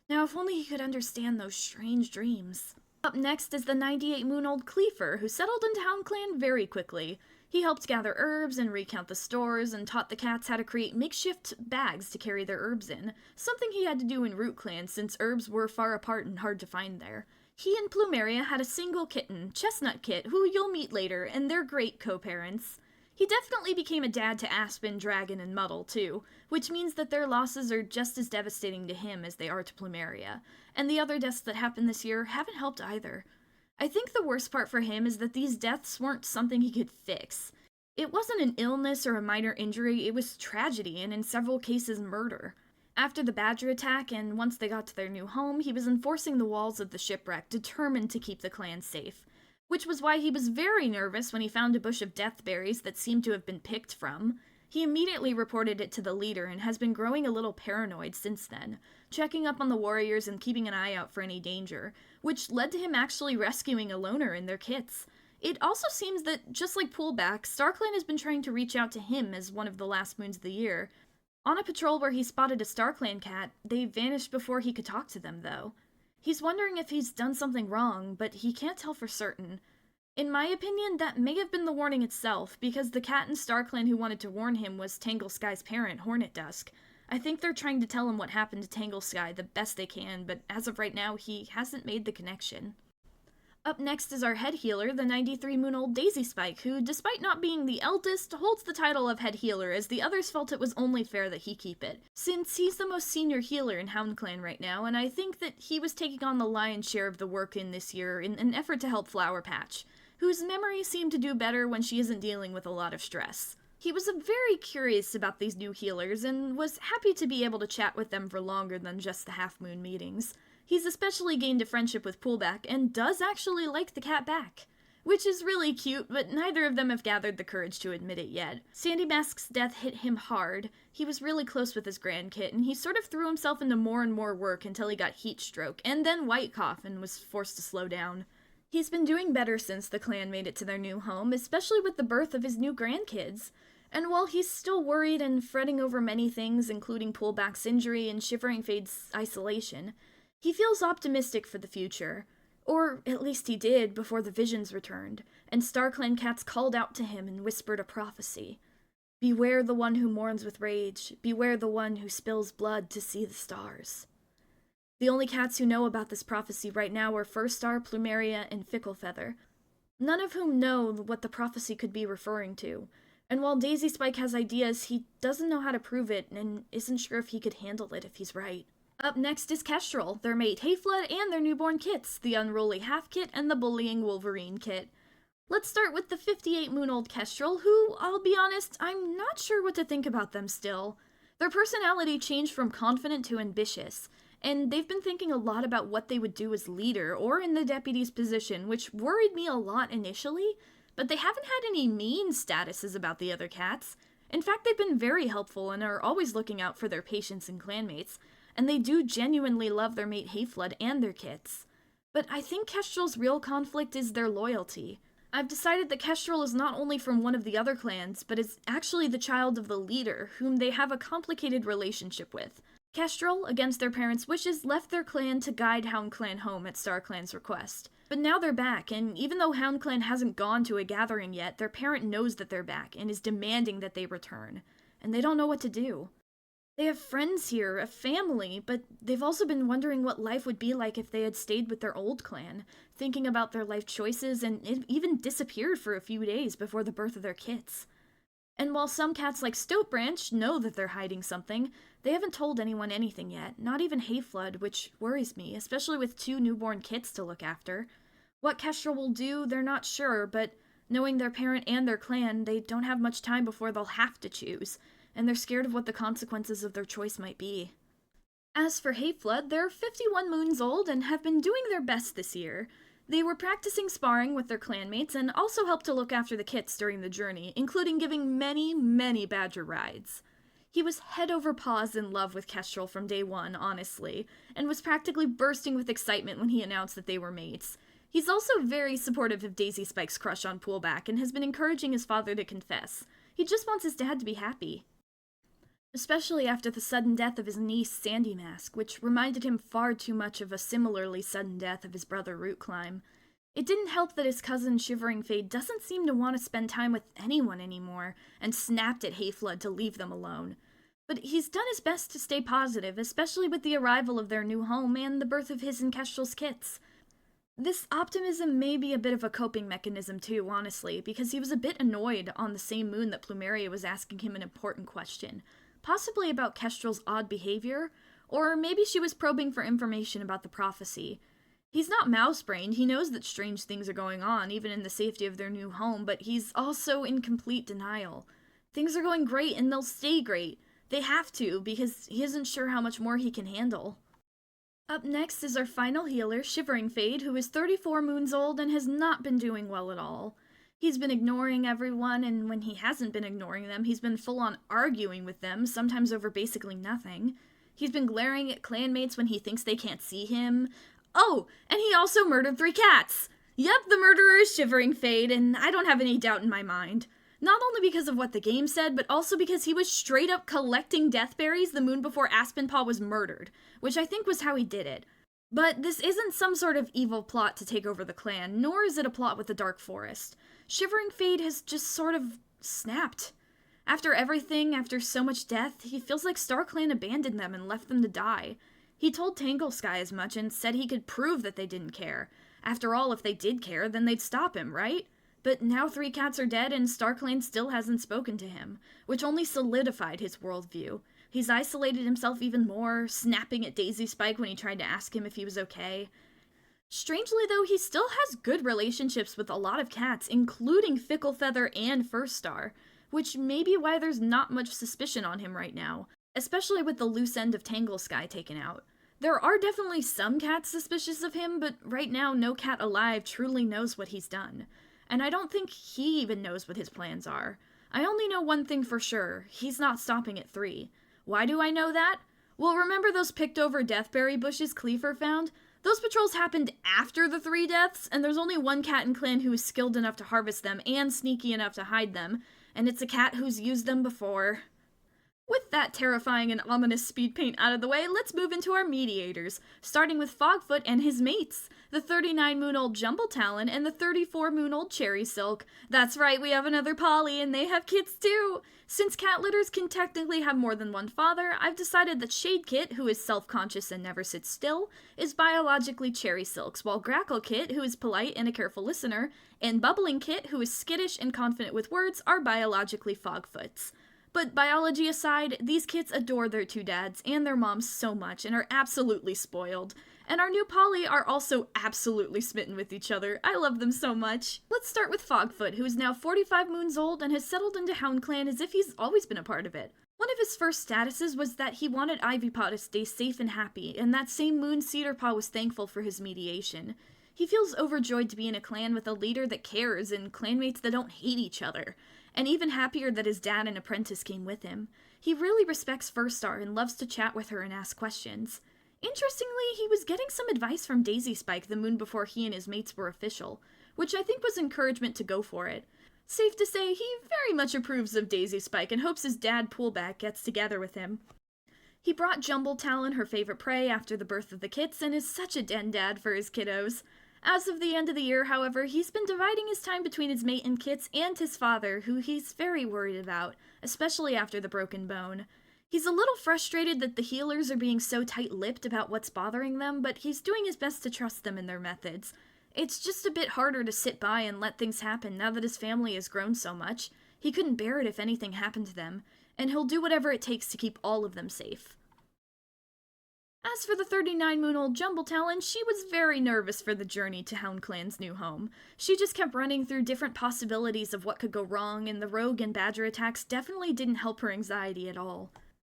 Now, if only he could understand those strange dreams. Up next is the 98-moon-old Cleafer, who settled into HoundClan very quickly. He helped gather herbs and recount the stores, and taught the cats how to create makeshift bags to carry their herbs in, something he had to do in Root Clan since herbs were far apart and hard to find there. He and Plumeria had a single kitten, Chestnut Kit, who you'll meet later, and they're great co-parents. He definitely became a dad to Aspen, Dragon, and Muddle, too, which means that their losses are just as devastating to him as they are to Plumeria, and the other deaths that happened this year haven't helped either. I think the worst part for him is that these deaths weren't something he could fix. It wasn't an illness or a minor injury, it was tragedy, and in several cases murder. After the Badger attack, and once they got to their new home, he was enforcing the walls of the shipwreck, determined to keep the clan safe. Which was why he was very nervous when he found a bush of deathberries that seemed to have been picked from. He immediately reported it to the leader and has been growing a little paranoid since then, checking up on the warriors and keeping an eye out for any danger, which led to him actually rescuing a loner and their kits. It also seems that, just like Poolback, StarClan has been trying to reach out to him as one of the last moons of the year. On a patrol where he spotted a StarClan cat, they vanished before he could talk to them, though. He's wondering if he's done something wrong, but he can't tell for certain. In my opinion, that may have been the warning itself, because the cat in StarClan who wanted to warn him was Tangle Sky's parent, Hornet Dusk. I think they're trying to tell him what happened to Tangle Sky the best they can, but as of right now, he hasn't made the connection. Up next is our head healer, the 93-moon-old Daisy Spike, who, despite not being the eldest, holds the title of head healer, as the others felt it was only fair that he keep it, since he's the most senior healer in HoundClan right now, and I think that he was taking on the lion's share of the work in this year in an effort to help Flower Patch, whose memory seemed to do better when she isn't dealing with a lot of stress. He was very curious about these new healers, and was happy to be able to chat with them for longer than just the half-moon meetings. He's especially gained a friendship with Poolback, and does actually like the cat back. Which is really cute, but neither of them have gathered the courage to admit it yet. Sandy Mask's death hit him hard. He was really close with his grandkit, and he sort of threw himself into more and more work until he got heat stroke, and then white cough, and was forced to slow down. He's been doing better since the clan made it to their new home, especially with the birth of his new grandkids. And while he's still worried and fretting over many things, including Poolback's injury and Shivering Fade's isolation, he feels optimistic for the future. Or at least he did before the visions returned, and StarClan cats called out to him and whispered a prophecy. Beware the one who mourns with rage, beware the one who spills blood to see the stars. The only cats who know about this prophecy right now are First Star, Plumeria, and Ficklefeather, none of whom know what the prophecy could be referring to, And while Daisy Spike has ideas, he doesn't know how to prove it and isn't sure if he could handle it if he's right. Up next is Kestrel, their mate Hayflood, and their newborn kits, the unruly Half Kit and the bullying Wolverine Kit. Let's start with the 58-moon-old Kestrel, who, I'll be honest, I'm not sure what to think about them still. Their personality changed from confident to ambitious, and they've been thinking a lot about what they would do as leader or in the deputy's position, which worried me a lot initially, but they haven't had any mean statuses about the other cats. In fact, they've been very helpful and are always looking out for their patients and clanmates, and they do genuinely love their mate Hayflood and their kits. But I think Kestrel's real conflict is their loyalty. I've decided that Kestrel is not only from one of the other clans, but is actually the child of the leader, whom they have a complicated relationship with. Kestrel, against their parents' wishes, left their clan to guide HoundClan home at StarClan's request. But now they're back, and even though HoundClan hasn't gone to a gathering yet, their parent knows that they're back and is demanding that they return. And they don't know what to do. They have friends here, a family, but they've also been wondering what life would be like if they had stayed with their old clan, thinking about their life choices, and it even disappeared for a few days before the birth of their kits. And while some cats like Stotebranch know that they're hiding something, they haven't told anyone anything yet, not even Hayflood, which worries me, especially with 2 newborn kits to look after. What Kestrel will do, they're not sure, but knowing their parent and their clan, they don't have much time before they'll have to choose, and they're scared of what the consequences of their choice might be. As for Hayflood, they're 51 moons old and have been doing their best this year. They were practicing sparring with their clanmates and also helped to look after the kits during the journey, including giving many badger rides. He was head over paws in love with Kestrel from day one, honestly, and was practically bursting with excitement when he announced that they were mates. He's also very supportive of Daisy Spike's crush on Poolback and has been encouraging his father to confess. He just wants his dad to be happy. Especially after the sudden death of his niece Sandy Mask, which reminded him far too much of a similarly sudden death of his brother Rootclimb. It didn't help that his cousin Shivering Fade doesn't seem to want to spend time with anyone anymore, and snapped at Hayflood to leave them alone. But he's done his best to stay positive, especially with the arrival of their new home and the birth of his and Kestrel's kits. This optimism may be a bit of a coping mechanism too, honestly, because he was a bit annoyed on the same moon that Plumeria was asking him an important question. Possibly about Kestrel's odd behavior, or maybe she was probing for information about the prophecy. He's not mouse-brained, he knows that strange things are going on, even in the safety of their new home, but he's also in complete denial. Things are going great, and they'll stay great. They have to, because he isn't sure how much more he can handle. Up next is our final healer, Shivering Fade, who is 34 moons old and has not been doing well at all. He's been ignoring everyone, and when he hasn't been ignoring them, he's been full-on arguing with them, sometimes over basically nothing. He's been glaring at clanmates when he thinks they can't see him. Oh, and he also murdered 3 cats! Yep, the murderer is Shivering Fade, and I don't have any doubt in my mind. Not only because of what the game said, but also because he was straight up collecting deathberries the moon before Aspenpaw was murdered, which I think was how he did it. But this isn't some sort of evil plot to take over the clan, nor is it a plot with the Dark Forest. Shivering Fade has just sort of snapped. After everything, after so much death, he feels like StarClan abandoned them and left them to die. He told Tanglesky as much and said he could prove that they didn't care. After all, if they did care, then they'd stop him, right? But now 3 cats are dead and StarClan still hasn't spoken to him, which only solidified his worldview. He's isolated himself even more, snapping at Daisy Spike when he tried to ask him if he was okay. Strangely, though, he still has good relationships with a lot of cats, including Ficklefeather and First Star, which may be why there's not much suspicion on him right now, especially with the loose end of Tanglesky taken out. There are definitely some cats suspicious of him, but right now no cat alive truly knows what he's done. And I don't think he even knows what his plans are. I only know one thing for sure, he's not stopping at 3. Why do I know that? Well, remember those picked-over deathberry bushes Cleaver found? Those patrols happened after the 3 deaths, and there's only one cat in clan who is skilled enough to harvest them and sneaky enough to hide them, and it's a cat who's used them before. With that terrifying and ominous speed paint out of the way, let's move into our mediators, starting with Fogfoot and his mates, the 39-moon-old Jumble Talon and the 34-moon-old Cherry Silk. That's right, we have another Polly, and they have kits too! Since cat litters can technically have more than one father, I've decided that Shade Kit, who is self-conscious and never sits still, is biologically Cherry Silk's, while Grackle Kit, who is polite and a careful listener, and Bubbling Kit, who is skittish and confident with words, are biologically Fogfoot's. But biology aside, these kits adore their two dads and their moms so much and are absolutely spoiled. And our new Polly are also absolutely smitten with each other. I love them so much. Let's start with Fogfoot, who is now 45 moons old and has settled into HoundClan as if he's always been a part of it. One of his first statuses was that he wanted Ivypaw to stay safe and happy, and that same moon Cedarpaw was thankful for his mediation. He feels overjoyed to be in a clan with a leader that cares and clanmates that don't hate each other, and even happier that his dad and apprentice came with him. He really respects Firstar and loves to chat with her and ask questions. Interestingly, he was getting some advice from Daisy Spike the moon before he and his mates were official, which I think was encouragement to go for it. Safe to say, he very much approves of Daisy Spike and hopes his dad Poolback gets together with him. He brought Jumble Talon her favorite prey after the birth of the kits and is such a den dad for his kiddos. As of the end of the year, however, he's been dividing his time between his mate and kits and his father, who he's very worried about, especially after the broken bone. He's a little frustrated that the healers are being so tight-lipped about what's bothering them, but he's doing his best to trust them in their methods. It's just a bit harder to sit by and let things happen now that his family has grown so much. He couldn't bear it if anything happened to them, and he'll do whatever it takes to keep all of them safe. As for the 39-moon-old Jumble Talon, she was very nervous for the journey to HoundClan's new home. She just kept running through different possibilities of what could go wrong, and the rogue and badger attacks definitely didn't help her anxiety at all.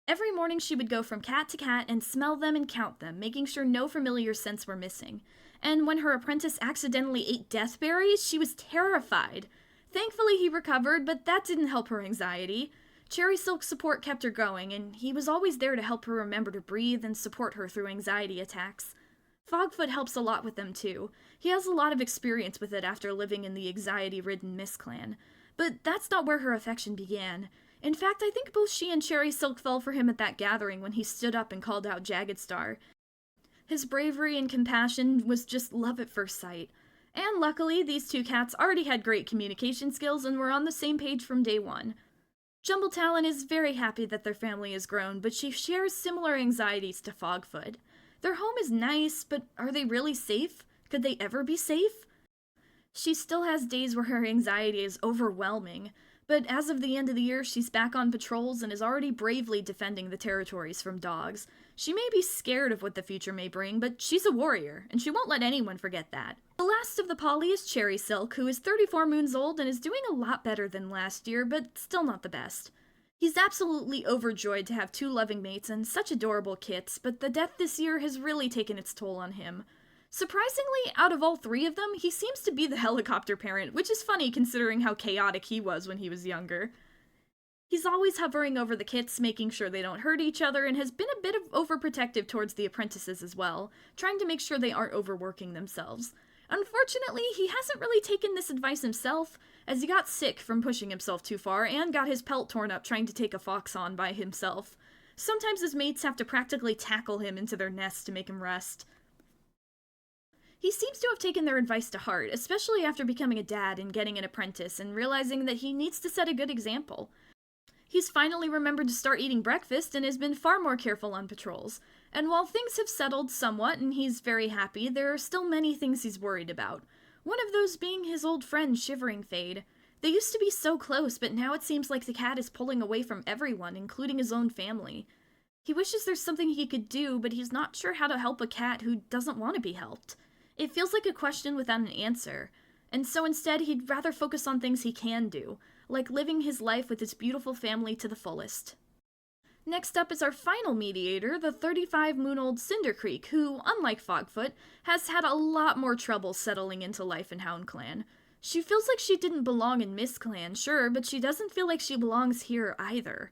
Every morning she would go from cat to cat and smell them and count them, making sure no familiar scents were missing. And when her apprentice accidentally ate deathberries, she was terrified. Thankfully he recovered, but that didn't help her anxiety. Cherry Silk's support kept her going, and he was always there to help her remember to breathe and support her through anxiety attacks. Fogfoot helps a lot with them too. He has a lot of experience with it after living in the anxiety-ridden Mist Clan. But that's not where her affection began. In fact, I think both she and Cherry Silk fell for him at that gathering when he stood up and called out Jagged Star. His bravery and compassion was just love at first sight. And luckily, these two cats already had great communication skills and were on the same page from day one. Jumble Talon is very happy that their family has grown, but she shares similar anxieties to Fogfoot. Their home is nice, but are they really safe? Could they ever be safe? She still has days where her anxiety is overwhelming, but as of the end of the year, she's back on patrols and is already bravely defending the territories from dogs. She may be scared of what the future may bring, but she's a warrior, and she won't let anyone forget that. The last of the Polly is Cherry Silk, who is 34 moons old and is doing a lot better than last year, but still not the best. He's absolutely overjoyed to have two loving mates and such adorable kits, but the death this year has really taken its toll on him. Surprisingly, out of all three of them, he seems to be the helicopter parent, which is funny considering how chaotic he was when he was younger. He's always hovering over the kits, making sure they don't hurt each other, and has been a bit of overprotective towards the apprentices as well, trying to make sure they aren't overworking themselves. Unfortunately, he hasn't really taken this advice himself, as he got sick from pushing himself too far and got his pelt torn up trying to take a fox on by himself. Sometimes his mates have to practically tackle him into their nest to make him rest. He seems to have taken their advice to heart, especially after becoming a dad and getting an apprentice and realizing that he needs to set a good example. He's finally remembered to start eating breakfast and has been far more careful on patrols. And while things have settled somewhat and he's very happy, there are still many things he's worried about. One of those being his old friend Shivering Fade. They used to be so close, but now it seems like the cat is pulling away from everyone, including his own family. He wishes there's something he could do, but he's not sure how to help a cat who doesn't want to be helped. It feels like a question without an answer, and so instead he'd rather focus on things he can do, like living his life with his beautiful family to the fullest. Next up is our final mediator, the 35-moon-old Cinder Creek, who, unlike Fogfoot, has had a lot more trouble settling into life in HoundClan. She feels like she didn't belong in Mist Clan, sure, but she doesn't feel like she belongs here either.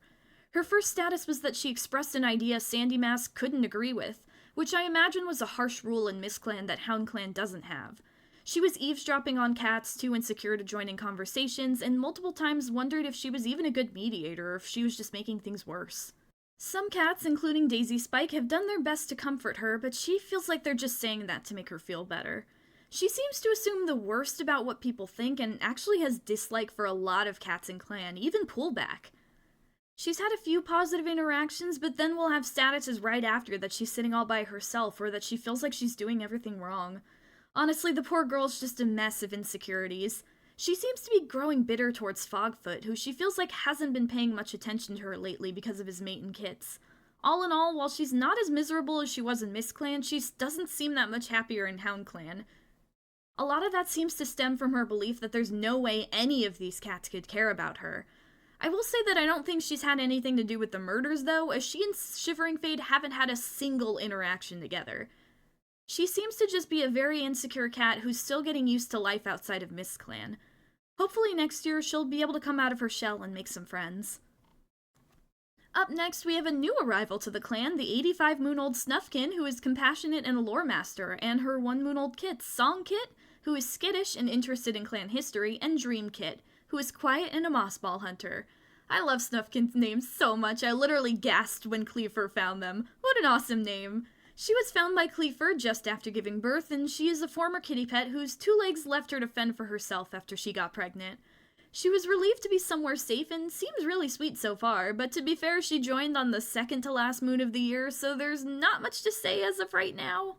Her first status was that she expressed an idea Sandy Mask couldn't agree with, which I imagine was a harsh rule in Mist Clan that HoundClan doesn't have. She was eavesdropping on cats, too insecure to join in conversations, and multiple times wondered if she was even a good mediator or if she was just making things worse. Some cats, including Daisy Spike, have done their best to comfort her, but she feels like they're just saying that to make her feel better. She seems to assume the worst about what people think and actually has dislike for a lot of cats in Clan, even pullback. She's had a few positive interactions, but then will have statuses right after that she's sitting all by herself or that she feels like she's doing everything wrong. Honestly, the poor girl's just a mess of insecurities. She seems to be growing bitter towards Fogfoot, who she feels like hasn't been paying much attention to her lately because of his mate and kits. All in all, while she's not as miserable as she was in Miss Clan, she doesn't seem that much happier in HoundClan. A lot of that seems to stem from her belief that there's no way any of these cats could care about her. I will say that I don't think she's had anything to do with the murders, though, as she and Shivering Fade haven't had a single interaction together. She seems to just be a very insecure cat who's still getting used to life outside of Mist Clan. Hopefully next year she'll be able to come out of her shell and make some friends. Up next, we have a new arrival to the clan, the 85-moon-old Snufkin, who is compassionate and a lore master, and her 1-moon-old kit, Song Kit, who is skittish and interested in clan history, and Dream Kit, who is quiet and a mossball hunter. I love Snufkin's name so much, I literally gasped when Cleaver found them. What an awesome name! She was found by Cleaver just after giving birth, and she is a former kitty pet whose 2 legs left her to fend for herself after she got pregnant. She was relieved to be somewhere safe and seems really sweet so far, but to be fair, she joined on the second to last moon of the year, so there's not much to say as of right now.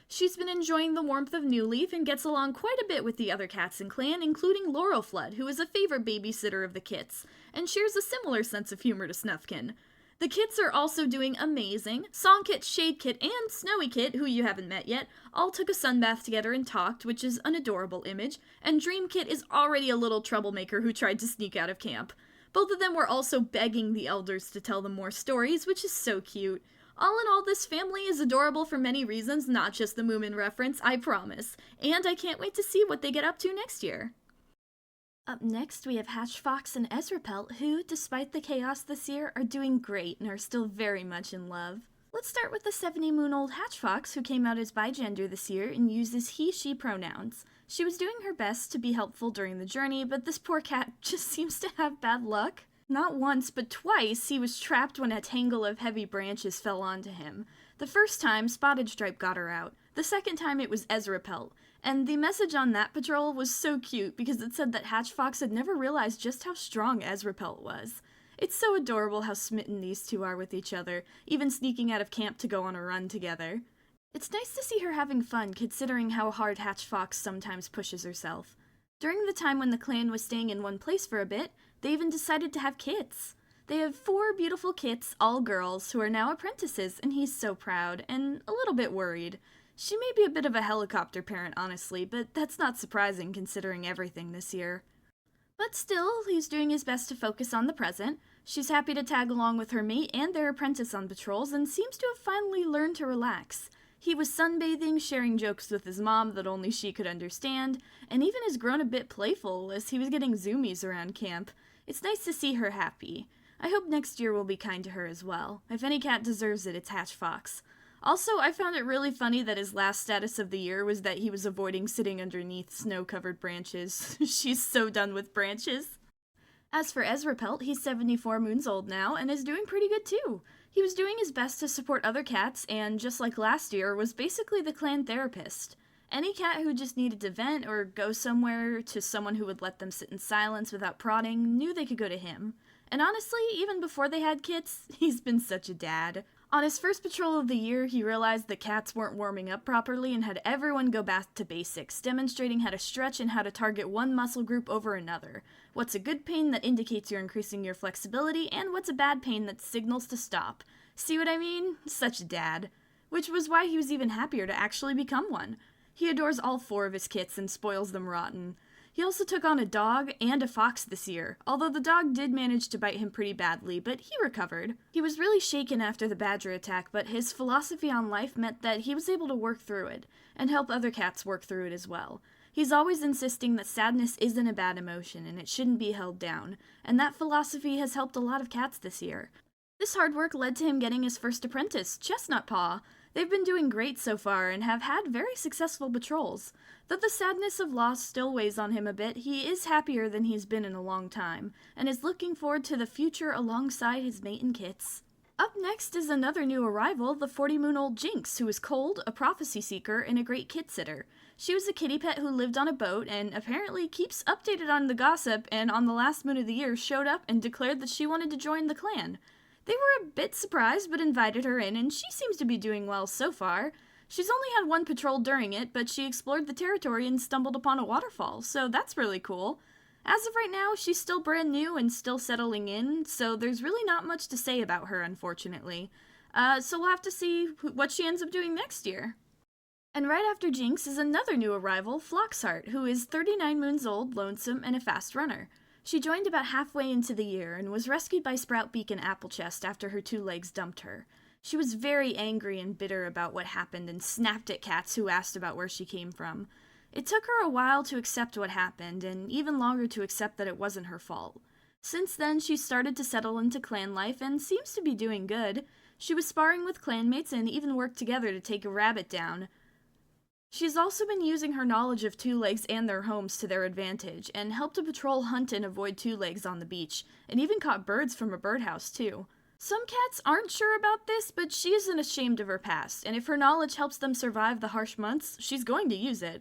She's been enjoying the warmth of New Leaf and gets along quite a bit with the other cats in Clan, including Laurel Flood, who is a favorite babysitter of the kits, and shares a similar sense of humor to Snufkin. The kits are also doing amazing. Song Kit, Shade Kit, and Snowy Kit, who you haven't met yet, all took a sunbath together and talked, which is an adorable image, and Dream Kit is already a little troublemaker who tried to sneak out of camp. Both of them were also begging the elders to tell them more stories, which is so cute. All in all, this family is adorable for many reasons, not just the Moomin reference, I promise. And I can't wait to see what they get up to next year. Up next, we have Hatchfox and Ezrapelt, who, despite the chaos this year, are doing great and are still very much in love. Let's start with the 70-moon-old Hatchfox, who came out as bigender this year and uses he/she pronouns. She was doing her best to be helpful during the journey, but this poor cat just seems to have bad luck. Not once, but twice, he was trapped when a tangle of heavy branches fell onto him. The first time, Spotted Stripe got her out. The second time, it was Ezrapelt. And the message on that patrol was so cute because it said that Hatchfox had never realized just how strong Ezrapelt was. It's so adorable how smitten these two are with each other, even sneaking out of camp to go on a run together. It's nice to see her having fun considering how hard Hatchfox sometimes pushes herself. During the time when the clan was staying in one place for a bit, they even decided to have kits. They have 4 beautiful kits, all girls, who are now apprentices, and he's so proud, and a little bit worried. She may be a bit of a helicopter parent, honestly, but that's not surprising considering everything this year. But still, he's doing his best to focus on the present. She's happy to tag along with her mate and their apprentice on patrols, and seems to have finally learned to relax. He was sunbathing, sharing jokes with his mom that only she could understand, and even has grown a bit playful as he was getting zoomies around camp. It's nice to see her happy. I hope next year will be kind to her as well. If any cat deserves it, it's Hatchfox. Also, I found it really funny that his last status of the year was that he was avoiding sitting underneath snow-covered branches. She's so done with branches. As for Ezrapelt, he's 74 moons old now, and is doing pretty good too. He was doing his best to support other cats, and just like last year, was basically the clan therapist. Any cat who just needed to vent or go somewhere to someone who would let them sit in silence without prodding knew they could go to him. And honestly, even before they had kits, he's been such a dad. On his first patrol of the year, he realized that cats weren't warming up properly and had everyone go back to basics, demonstrating how to stretch and how to target one muscle group over another. What's a good pain that indicates you're increasing your flexibility, and what's a bad pain that signals to stop. See what I mean? Such a dad. Which was why he was even happier to actually become one. He adores all 4 of his kits and spoils them rotten. He also took on a dog and a fox this year, although the dog did manage to bite him pretty badly, but he recovered. He was really shaken after the badger attack, but his philosophy on life meant that he was able to work through it, and help other cats work through it as well. He's always insisting that sadness isn't a bad emotion and it shouldn't be held down, and that philosophy has helped a lot of cats this year. This hard work led to him getting his first apprentice, Chestnut Paw. They've been doing great so far and have had very successful patrols. Though the sadness of loss still weighs on him a bit, he is happier than he's been in a long time, and is looking forward to the future alongside his mate and kits. Up next is another new arrival, the 40-moon-old Jinx, who is cold, a prophecy seeker, and a great kit sitter. She was a kitty pet who lived on a boat and apparently keeps updated on the gossip, and on the last moon of the year showed up and declared that she wanted to join the clan. They were a bit surprised but invited her in, and she seems to be doing well so far. She's only had one patrol during it, but she explored the territory and stumbled upon a waterfall, so that's really cool. As of right now, she's still brand new and still settling in, so there's really not much to say about her, unfortunately. So we'll have to see what she ends up doing next year. And right after Jinx is another new arrival, Floxheart, who is 39 moons old, lonesome, and a fast runner. She joined about halfway into the year and was rescued by Sproutbeak and Applechest after her two legs dumped her. She was very angry and bitter about what happened and snapped at cats who asked about where she came from. It took her a while to accept what happened, and even longer to accept that it wasn't her fault. Since then, she started to settle into clan life and seems to be doing good. She was sparring with clanmates and even worked together to take a rabbit down. She's also been using her knowledge of two-legs and their homes to their advantage, and helped a patrol hunt and avoid two-legs on the beach, and even caught birds from a birdhouse too. Some cats aren't sure about this, but she isn't ashamed of her past, and if her knowledge helps them survive the harsh months, she's going to use it.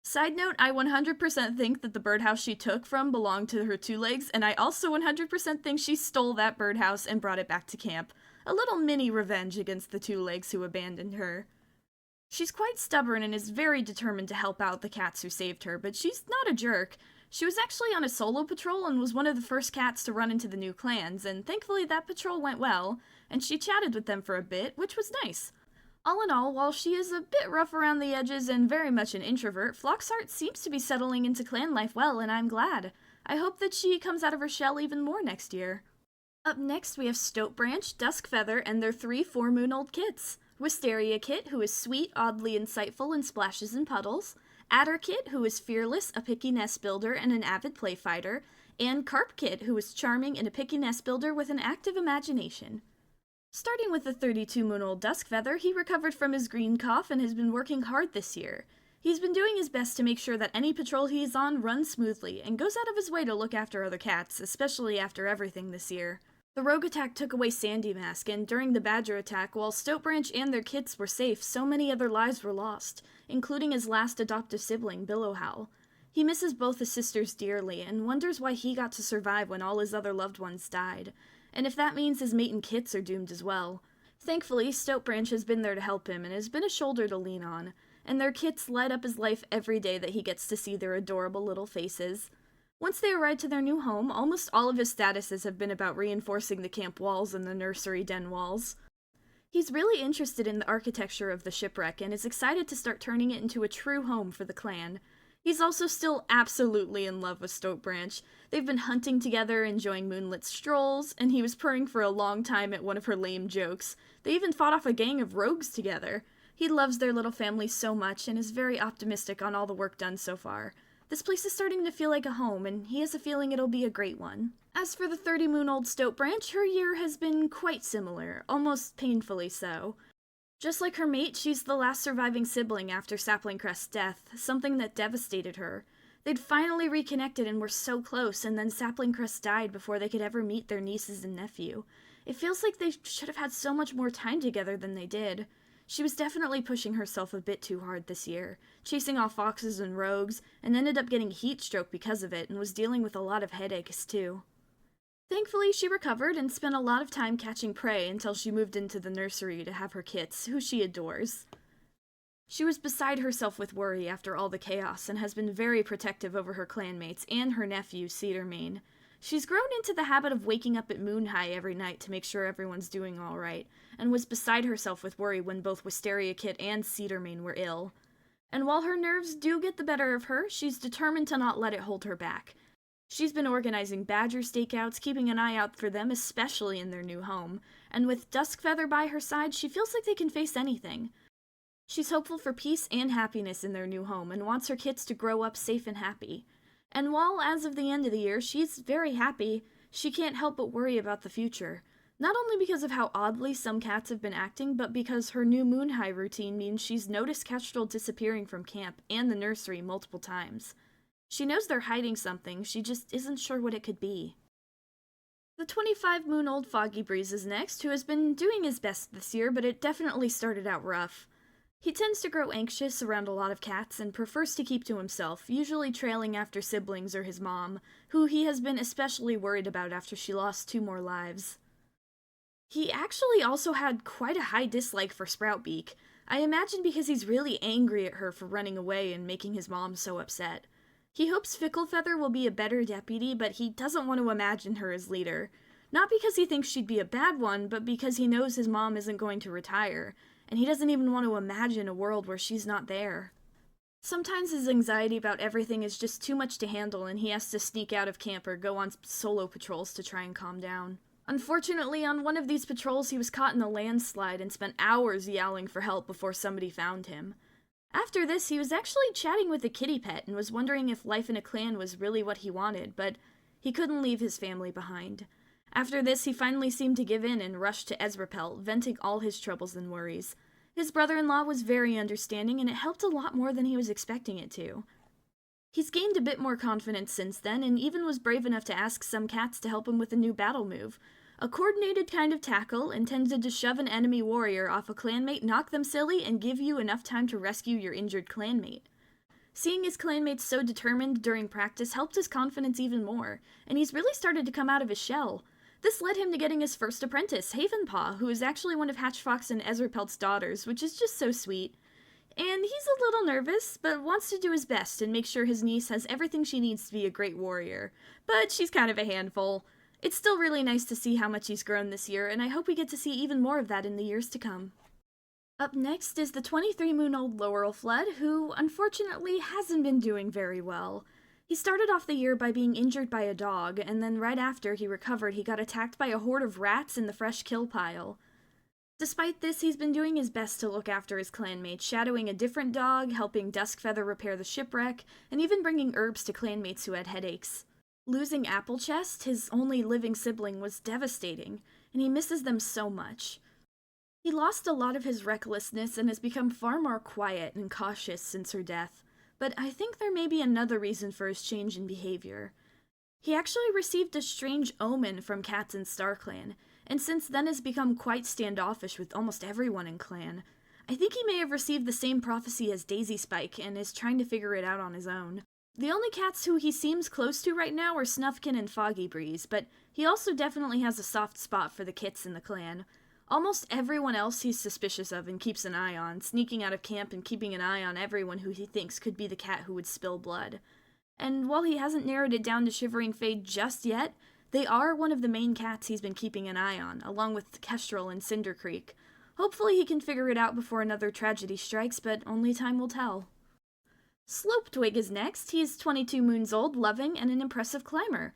Side note, I 100% think that the birdhouse she took from belonged to her two legs, and I also 100% think she stole that birdhouse and brought it back to camp. A little mini revenge against the two legs who abandoned her. She's quite stubborn and is very determined to help out the cats who saved her, but she's not a jerk. She was actually on a solo patrol and was one of the first cats to run into the new clans, and thankfully that patrol went well, and she chatted with them for a bit, which was nice. All in all, while she is a bit rough around the edges and very much an introvert, Floxheart seems to be settling into clan life well, and I'm glad. I hope that she comes out of her shell even more next year. Up next, we have Stotebranch, Duskfeather, and their 3 4-moon-old kits. Wisteria Kit, who is sweet, oddly insightful, and splashes in puddles. Adder Kit, who is fearless, a picky nest builder, and an avid play fighter. And Carp Kit, who is charming and a picky nest builder with an active imagination. Starting with the 32-moon-old Duskfeather, he recovered from his green cough and has been working hard this year. He's been doing his best to make sure that any patrol he is on runs smoothly, and goes out of his way to look after other cats, especially after everything this year. The rogue attack took away Sandy Mask, and during the badger attack, while Stotebranch and their kits were safe, so many other lives were lost, including his last adoptive sibling, Billowhowl. He misses both his sisters dearly, and wonders why he got to survive when all his other loved ones died, and if that means his mate and kits are doomed as well. Thankfully, Stotebranch has been there to help him, and has been a shoulder to lean on, and their kits light up his life every day that he gets to see their adorable little faces. Once they arrive to their new home, almost all of his statuses have been about reinforcing the camp walls and the nursery den walls. He's really interested in the architecture of the shipwreck and is excited to start turning it into a true home for the clan. He's also still absolutely in love with Stotebranch. They've been hunting together, enjoying moonlit strolls, and he was purring for a long time at one of her lame jokes. They even fought off a gang of rogues together. He loves their little family so much and is very optimistic on all the work done so far. This place is starting to feel like a home, and he has a feeling it'll be a great one. As for the 30-moon-old Stotebranch, her year has been quite similar, almost painfully so. Just like her mate, she's the last surviving sibling after Saplingcrest's death, something that devastated her. They'd finally reconnected and were so close, and then Saplingcrest died before they could ever meet their nieces and nephew. It feels like they should have had so much more time together than they did. She was definitely pushing herself a bit too hard this year, chasing off foxes and rogues, and ended up getting heat stroke because of it, and was dealing with a lot of headaches too. Thankfully, she recovered and spent a lot of time catching prey until she moved into the nursery to have her kits, who she adores. She was beside herself with worry after all the chaos, and has been very protective over her clanmates and her nephew, Cedarmane. She's grown into the habit of waking up at moon high every night to make sure everyone's doing all right, and was beside herself with worry when both Wisteria Kit and Cedarmane were ill. And while her nerves do get the better of her, she's determined to not let it hold her back. She's been organizing badger stakeouts, keeping an eye out for them, especially in their new home, and with Duskfeather by her side, she feels like they can face anything. She's hopeful for peace and happiness in their new home, and wants her kits to grow up safe and happy. And while, as of the end of the year, she's very happy, she can't help but worry about the future. Not only because of how oddly some cats have been acting, but because her new moon high routine means she's noticed Kestrel disappearing from camp and the nursery multiple times. She knows they're hiding something, she just isn't sure what it could be. The 25-moon-old Foggy Breeze is next, who has been doing his best this year, but it definitely started out rough. He tends to grow anxious around a lot of cats and prefers to keep to himself, usually trailing after siblings or his mom, who he has been especially worried about after she lost 2 more lives. He actually also had quite a high dislike for Sproutbeak. I imagine because he's really angry at her for running away and making his mom so upset. He hopes Ficklefeather will be a better deputy, but he doesn't want to imagine her as leader. Not because he thinks she'd be a bad one, but because he knows his mom isn't going to retire, and he doesn't even want to imagine a world where she's not there. Sometimes his anxiety about everything is just too much to handle, and he has to sneak out of camp or go on solo patrols to try and calm down. Unfortunately, on one of these patrols, he was caught in a landslide and spent hours yowling for help before somebody found him. After this, he was actually chatting with a kitty pet and was wondering if life in a clan was really what he wanted, but he couldn't leave his family behind. After this, he finally seemed to give in and rushed to Ezrapelt, venting all his troubles and worries. His brother-in-law was very understanding, and it helped a lot more than he was expecting it to. He's gained a bit more confidence since then, and even was brave enough to ask some cats to help him with a new battle move. A coordinated kind of tackle intended to shove an enemy warrior off a clanmate, knock them silly, and give you enough time to rescue your injured clanmate. Seeing his clanmates so determined during practice helped his confidence even more, and he's really started to come out of his shell. This led him to getting his first apprentice, Havenpaw, who is actually one of Hatchfox and Ezrapelt's daughters, which is just so sweet. And he's a little nervous, but wants to do his best and make sure his niece has everything she needs to be a great warrior. But she's kind of a handful. It's still really nice to see how much he's grown this year, and I hope we get to see even more of that in the years to come. Up next is the 23-moon-old Laurel Flood, who, unfortunately, hasn't been doing very well. He started off the year by being injured by a dog, and then right after he recovered, he got attacked by a horde of rats in the fresh kill pile. Despite this, he's been doing his best to look after his clanmates, shadowing a different dog, helping Duskfeather repair the shipwreck, and even bringing herbs to clanmates who had headaches. Losing Applechest, his only living sibling, was devastating, and he misses them so much. He lost a lot of his recklessness and has become far more quiet and cautious since her death, but I think there may be another reason for his change in behavior. He actually received a strange omen from cats in StarClan, and since then has become quite standoffish with almost everyone in clan. I think he may have received the same prophecy as Daisy Spike and is trying to figure it out on his own. The only cats who he seems close to right now are Snufkin and Foggy Breeze, but he also definitely has a soft spot for the kits in the clan. Almost everyone else he's suspicious of and keeps an eye on, sneaking out of camp and keeping an eye on everyone who he thinks could be the cat who would spill blood. And while he hasn't narrowed it down to Shivering Fade just yet, they are one of the main cats he's been keeping an eye on, along with Kestrel and Cinder Creek. Hopefully he can figure it out before another tragedy strikes, but only time will tell. Slopetwig is next. He is 22 moons old, loving, and an impressive climber.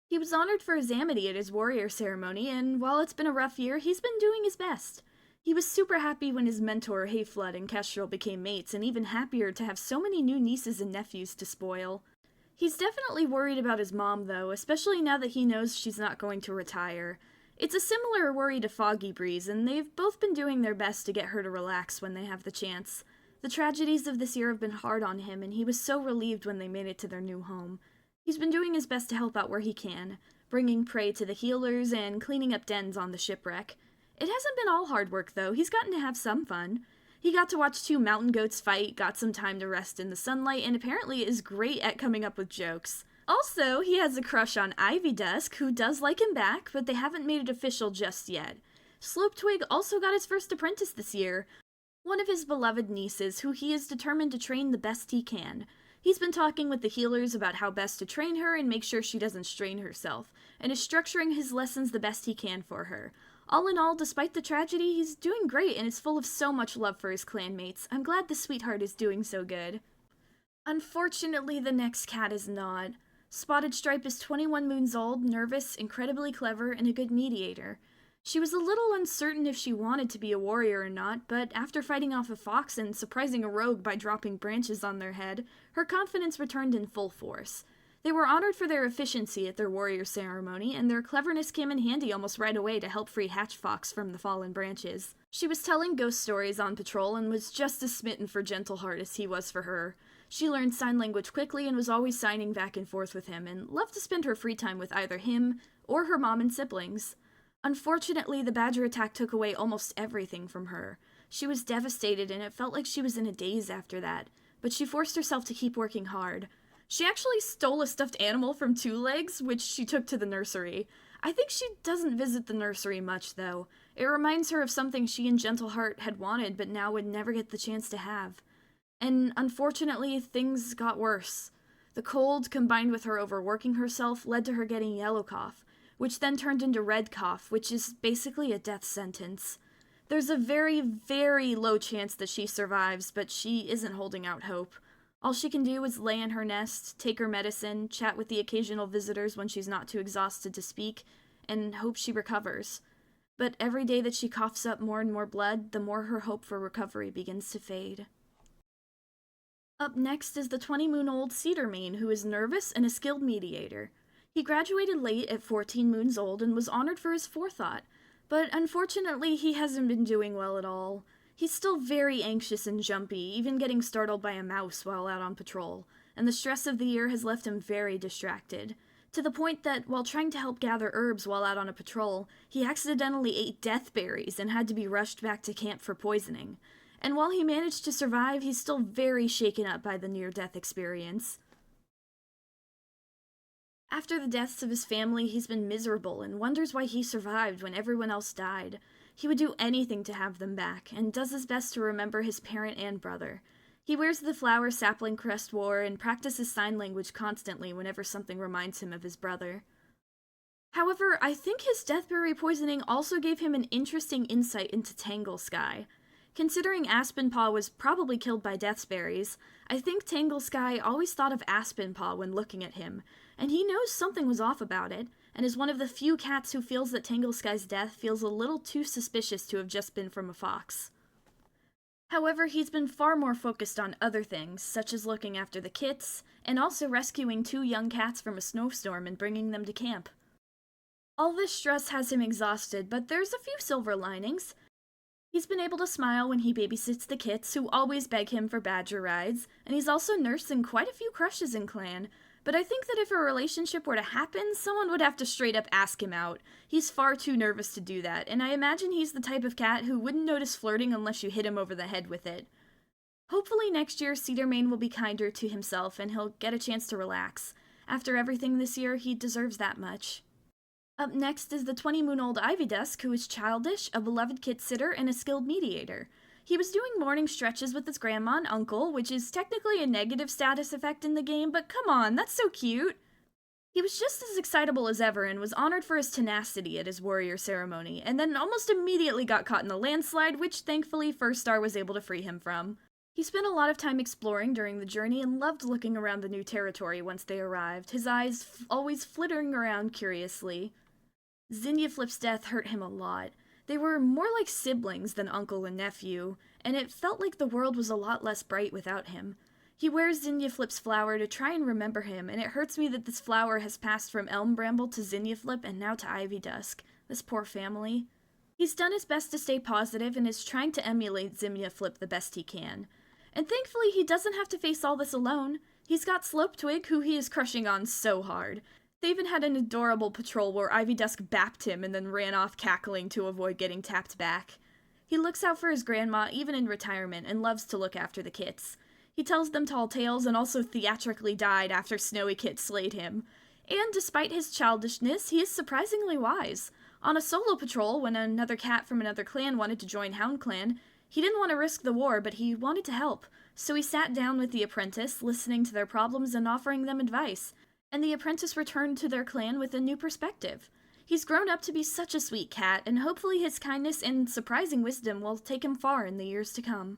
He was honored for his amity at his warrior ceremony, and while it's been a rough year, he's been doing his best. He was super happy when his mentor, Hayflood, and Kestrel became mates, and even happier to have so many new nieces and nephews to spoil. He's definitely worried about his mom, though, especially now that he knows she's not going to retire. It's a similar worry to Foggy Breeze, and they've both been doing their best to get her to relax when they have the chance. The tragedies of this year have been hard on him, and he was so relieved when they made it to their new home. He's been doing his best to help out where he can, bringing prey to the healers and cleaning up dens on the shipwreck. It hasn't been all hard work, though. He's gotten to have some fun. He got to watch 2 mountain goats fight, got some time to rest in the sunlight, and apparently is great at coming up with jokes. Also, he has a crush on Ivy Dusk, who does like him back, but they haven't made it official just yet. Slopetwig also got his first apprentice this year, one of his beloved nieces, who he is determined to train the best he can. He's been talking with the healers about how best to train her and make sure she doesn't strain herself, and is structuring his lessons the best he can for her. All in all, despite the tragedy, he's doing great and is full of so much love for his clanmates. I'm glad the sweetheart is doing so good. Unfortunately, the next cat is not. Spotted Stripe is 21 moons old, nervous, incredibly clever, and a good mediator. She was a little uncertain if she wanted to be a warrior or not, but after fighting off a fox and surprising a rogue by dropping branches on their head, her confidence returned in full force. They were honored for their efficiency at their warrior ceremony, and their cleverness came in handy almost right away to help free Hatchfox from the fallen branches. She was telling ghost stories on patrol and was just as smitten for Gentleheart as he was for her. She learned sign language quickly and was always signing back and forth with him, and loved to spend her free time with either him or her mom and siblings. Unfortunately, the badger attack took away almost everything from her. She was devastated, and it felt like she was in a daze after that, but she forced herself to keep working hard. She actually stole a stuffed animal from Two Legs, which she took to the nursery. I think she doesn't visit the nursery much, though. It reminds her of something she and Gentleheart had wanted, but now would never get the chance to have. And unfortunately, things got worse. The cold, combined with her overworking herself, led to her getting yellow cough, which then turned into red cough, which is basically a death sentence. There's a very, very low chance that she survives, but she isn't holding out hope. All she can do is lay in her nest, take her medicine, chat with the occasional visitors when she's not too exhausted to speak, and hope she recovers. But every day that she coughs up more and more blood, the more her hope for recovery begins to fade. Up next is the 20-moon-old Cedarmane, who is nervous and a skilled mediator. He graduated late at 14 moons old and was honored for his forethought, but unfortunately he hasn't been doing well at all. He's still very anxious and jumpy, even getting startled by a mouse while out on patrol, and the stress of the year has left him very distracted, to the point that while trying to help gather herbs while out on a patrol, he accidentally ate death berries and had to be rushed back to camp for poisoning. And while he managed to survive, he's still very shaken up by the near-death experience. After the deaths of his family, he's been miserable and wonders why he survived when everyone else died. He would do anything to have them back, and does his best to remember his parent and brother. He wears the flower sapling crest wore and practices sign language constantly whenever something reminds him of his brother. However, I think his deathberry poisoning also gave him an interesting insight into Tangle Sky. Considering Aspenpaw was probably killed by deathberries, I think Tangle Sky always thought of Aspenpaw when looking at him, and he knows something was off about it, and is one of the few cats who feels that Tangle Sky's death feels a little too suspicious to have just been from a fox. However, he's been far more focused on other things, such as looking after the kits, and also rescuing 2 young cats from a snowstorm and bringing them to camp. All this stress has him exhausted, but there's a few silver linings. He's been able to smile when he babysits the kits, who always beg him for badger rides, and he's also nursing quite a few crushes in Clan. But I think that if a relationship were to happen, someone would have to straight up ask him out. He's far too nervous to do that, and I imagine he's the type of cat who wouldn't notice flirting unless you hit him over the head with it. Hopefully next year, Cedarmane will be kinder to himself and he'll get a chance to relax. After everything this year, he deserves that much. Up next is the 20-moon-old Ivy Dusk, who is childish, a beloved kit sitter, and a skilled mediator. He was doing morning stretches with his grandma and uncle, which is technically a negative status effect in the game, but come on, that's so cute! He was just as excitable as ever and was honored for his tenacity at his warrior ceremony, and then almost immediately got caught in a landslide, which thankfully First Star was able to free him from. He spent a lot of time exploring during the journey and loved looking around the new territory once they arrived, his eyes always flittering around curiously. Zinniaflip's death hurt him a lot. They were more like siblings than uncle and nephew, and it felt like the world was a lot less bright without him. He wears Zinniaflip's flower to try and remember him, and it hurts me that this flower has passed from Elm Bramble to Zinniaflip and now to Ivy Dusk. This poor family. He's done his best to stay positive and is trying to emulate Zinniaflip the best he can. And thankfully he doesn't have to face all this alone. He's got Slopetwig, who he is crushing on so hard. They even had an adorable patrol where Ivy Dusk bapped him and then ran off cackling to avoid getting tapped back. He looks out for his grandma even in retirement and loves to look after the kits. He tells them tall tales and also theatrically died after Snowy Kit slayed him. And despite his childishness, he is surprisingly wise. On a solo patrol, when another cat from another clan wanted to join HoundClan, he didn't want to risk the war, but he wanted to help. So he sat down with the apprentice, listening to their problems and offering them advice. And the apprentice returned to their clan with a new perspective. He's grown up to be such a sweet cat, and hopefully his kindness and surprising wisdom will take him far in the years to come.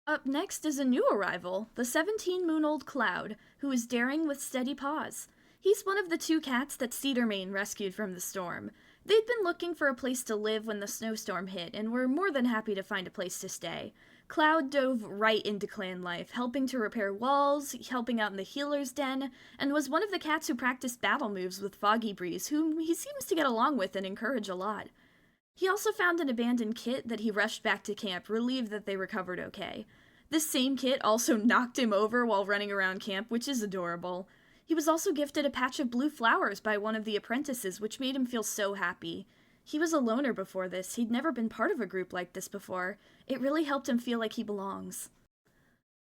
Up next is a new arrival, the 17-moon-old Cloud, who is daring with steady paws. He's one of the 2 cats that Cedarmane rescued from the storm. They'd been looking for a place to live when the snowstorm hit, and were more than happy to find a place to stay. Cloud dove right into clan life, helping to repair walls, helping out in the healer's den, and was one of the cats who practiced battle moves with Foggy Breeze, whom he seems to get along with and encourage a lot. He also found an abandoned kit that he rushed back to camp, relieved that they recovered okay. This same kit also knocked him over while running around camp, which is adorable. He was also gifted a patch of blue flowers by one of the apprentices, which made him feel so happy. He was a loner before this, he'd never been part of a group like this before. It really helped him feel like he belongs.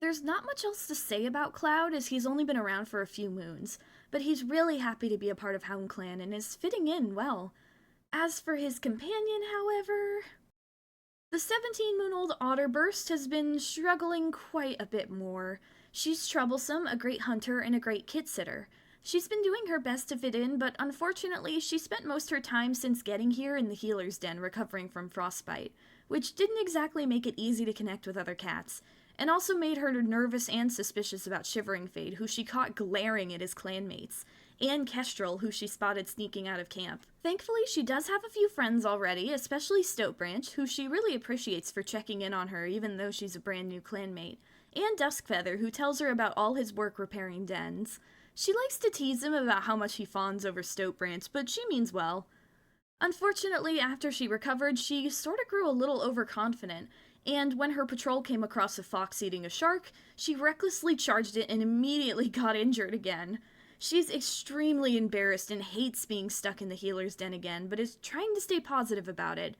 There's not much else to say about Cloud, as he's only been around for a few moons, but he's really happy to be a part of HoundClan and is fitting in well. As for his companion, however, the 17-moon-old Otterburst has been struggling quite a bit more. She's troublesome, a great hunter, and a great kit-sitter. She's been doing her best to fit in, but unfortunately, she spent most her time since getting here in the healer's den recovering from frostbite, which didn't exactly make it easy to connect with other cats, and also made her nervous and suspicious about Shivering Fade, who she caught glaring at his clanmates, and Kestrel, who she spotted sneaking out of camp. Thankfully, she does have a few friends already, especially Stotebranch, who she really appreciates for checking in on her even though she's a brand new clanmate, and Duskfeather, who tells her about all his work repairing dens. She likes to tease him about how much he fawns over Stotebranch, but she means well. Unfortunately, after she recovered, she sorta grew a little overconfident, and when her patrol came across a fox eating a shark, she recklessly charged it and immediately got injured again. She's extremely embarrassed and hates being stuck in the healer's den again, but is trying to stay positive about it.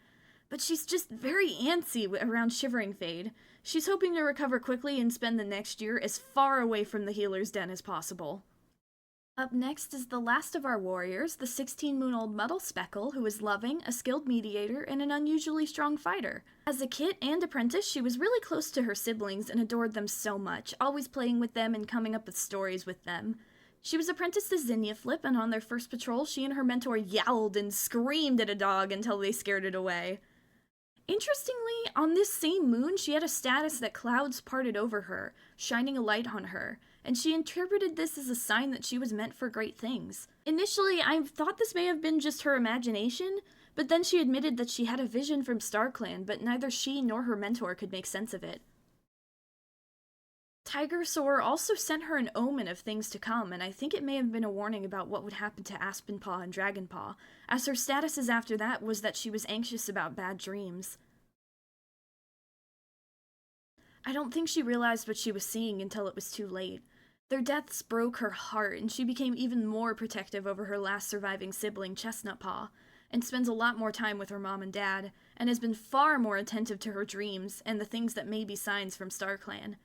But she's just very antsy around Shivering Fade. She's hoping to recover quickly and spend the next year as far away from the healer's den as possible. Up next is the last of our warriors, the 16-moon-old Muddle Speckle, who is loving, a skilled mediator, and an unusually strong fighter. As a kit and apprentice, she was really close to her siblings and adored them so much, always playing with them and coming up with stories with them. She was apprenticed to Zinnia Flip, and on their first patrol, she and her mentor yowled and screamed at a dog until they scared it away. Interestingly, on this same moon, she had a status that clouds parted over her, shining a light on her, and she interpreted this as a sign that she was meant for great things. Initially, I thought this may have been just her imagination, but then she admitted that she had a vision from StarClan, but neither she nor her mentor could make sense of it. Tigersaur also sent her an omen of things to come, and I think it may have been a warning about what would happen to Aspenpaw and Dragonpaw, as her statuses after that was that she was anxious about bad dreams. I don't think she realized what she was seeing until it was too late. Their deaths broke her heart, and she became even more protective over her last surviving sibling, Chestnutpaw, and spends a lot more time with her mom and dad, and has been far more attentive to her dreams and the things that may be signs from StarClan.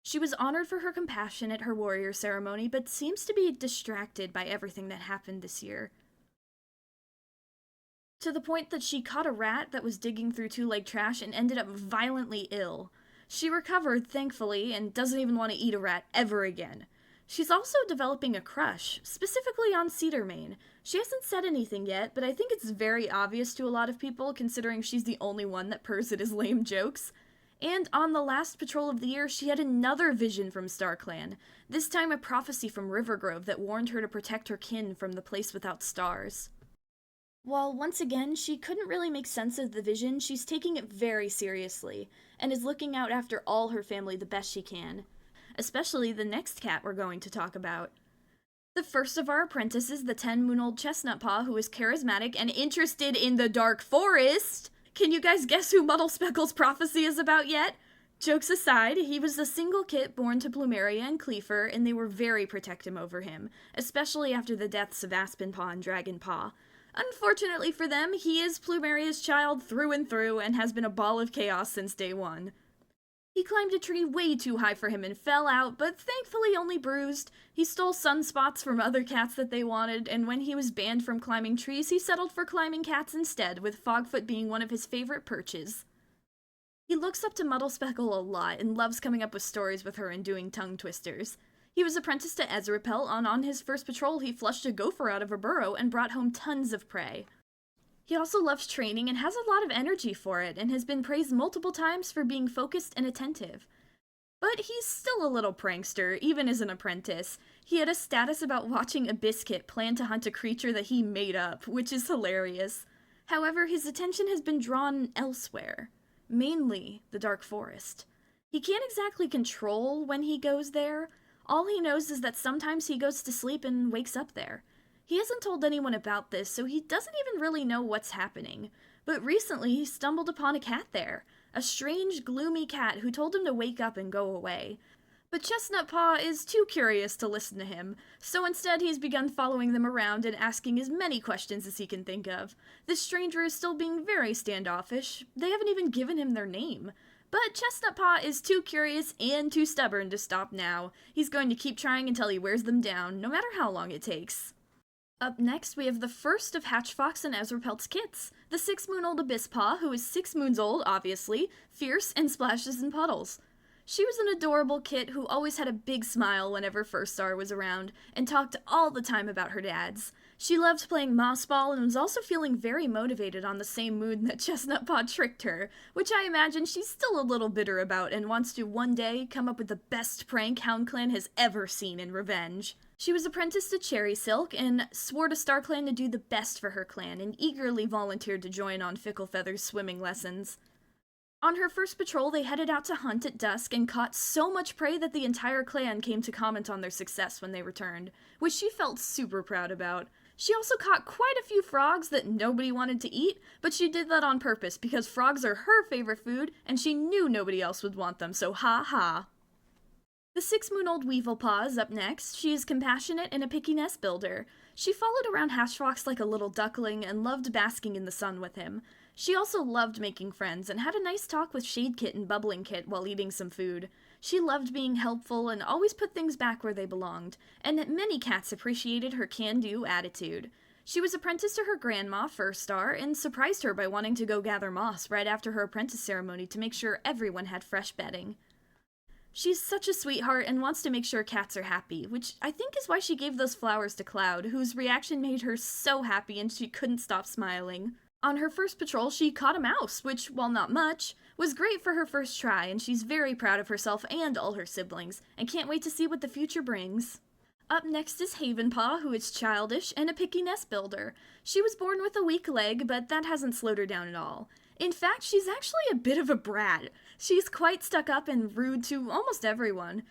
She was honored for her compassion at her warrior ceremony, but seems to be distracted by everything that happened this year. To the point that she caught a rat that was digging through two-leg trash and ended up violently ill. She recovered, thankfully, and doesn't even want to eat a rat ever again. She's also developing a crush, specifically on Cedarmane. She hasn't said anything yet, but I think it's very obvious to a lot of people, considering she's the only one that purrs at his lame jokes. And on the last patrol of the year, she had another vision from StarClan, this time a prophecy from Rivergrove that warned her to protect her kin from the place without stars. While once again, she couldn't really make sense of the vision, she's taking it very seriously, and is looking out after all her family the best she can. Especially the next cat we're going to talk about. The first of our apprentices, the 10-moon-old Chestnutpaw, who is charismatic and interested in the Dark Forest. Can you guys guess who Muddle Speckle's prophecy is about yet? Jokes aside, he was a single kit born to Plumeria and Cleaver, and they were very protective over him, especially after the deaths of Aspenpaw and Dragonpaw. Unfortunately for them, he is Plumeria's child through and through, and has been a ball of chaos since day one. He climbed a tree way too high for him and fell out, but thankfully only bruised. He stole sunspots from other cats that they wanted, and when he was banned from climbing trees, he settled for climbing cats instead, with Fogfoot being one of his favorite perches. He looks up to Muddle Speckle a lot and loves coming up with stories with her and doing tongue twisters. He was apprenticed to Ezrapel, and on his first patrol he flushed a gopher out of a burrow and brought home tons of prey. He also loves training and has a lot of energy for it, and has been praised multiple times for being focused and attentive. But he's still a little prankster, even as an apprentice. He had a status about watching a biscuit plan to hunt a creature that he made up, which is hilarious. However, his attention has been drawn elsewhere. mainly the Dark Forest. He can't exactly control when he goes there. All he knows is that sometimes he goes to sleep and wakes up there. He hasn't told anyone about this, so he doesn't even really know what's happening. But recently he stumbled upon a cat there, a strange, gloomy cat who told him to wake up and go away. But Chestnut Paw is too curious to listen to him, so instead he's begun following them around and asking as many questions as he can think of. This stranger is still being very standoffish. They haven't even given him their name. But Chestnut Paw is too curious and too stubborn to stop now. He's going to keep trying until he wears them down, no matter how long it takes. Up next, we have the first of Hatchfox and Ezrapelt's kits, the 6-moon-old Abyss Paw, who is 6 moons old, obviously, fierce, and splashes in puddles. She was an adorable kit who always had a big smile whenever First Star was around, and talked all the time about her dads. She loved playing Moss Ball and was also feeling very motivated on the same mood that Chestnut Paw tricked her, which I imagine she's still a little bitter about and wants to one day come up with the best prank HoundClan has ever seen in revenge. She was apprenticed to Cherry Silk and swore to StarClan to do the best for her clan and eagerly volunteered to join on Ficklefeather's swimming lessons. On her first patrol, they headed out to hunt at dusk and caught so much prey that the entire clan came to comment on their success when they returned, which she felt super proud about. She also caught quite a few frogs that nobody wanted to eat, but she did that on purpose because frogs are her favorite food and she knew nobody else would want them, so ha ha. The 6-moon-old Weevil Paw is up next. She is compassionate and a picky nest builder. She followed around Hatchfox like a little duckling and loved basking in the sun with him. She also loved making friends and had a nice talk with Shade Kit and Bubbling Kit while eating some food. She loved being helpful and always put things back where they belonged, and many cats appreciated her can-do attitude. She was apprenticed to her grandma, First Star, and surprised her by wanting to go gather moss right after her apprentice ceremony to make sure everyone had fresh bedding. She's such a sweetheart and wants to make sure cats are happy, which I think is why she gave those flowers to Cloud, whose reaction made her so happy and she couldn't stop smiling. On her first patrol, she caught a mouse, which, while not much, was great for her first try, and she's very proud of herself and all her siblings, and can't wait to see what the future brings. Up next is Havenpaw, who is childish and a picky nest builder. She was born with a weak leg, but that hasn't slowed her down at all. In fact, she's actually a bit of a brat. She's quite stuck up and rude to almost everyone.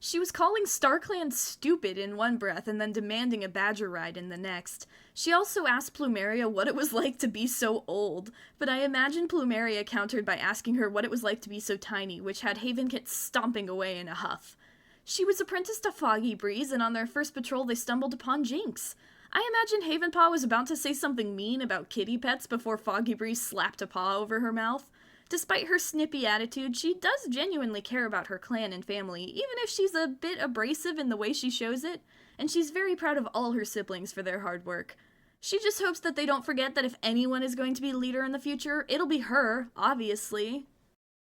She was calling StarClan stupid in one breath and then demanding a badger ride in the next. She also asked Plumeria what it was like to be so old, but I imagine Plumeria countered by asking her what it was like to be so tiny, which had Havenkit stomping away in a huff. She was apprenticed to Foggy Breeze, and on their first patrol they stumbled upon Jinx. I imagine Havenpaw was about to say something mean about kitty pets before Foggy Breeze slapped a paw over her mouth. Despite her snippy attitude, she does genuinely care about her clan and family, even if she's a bit abrasive in the way she shows it, and she's very proud of all her siblings for their hard work. She just hopes that they don't forget that if anyone is going to be leader in the future, it'll be her, obviously.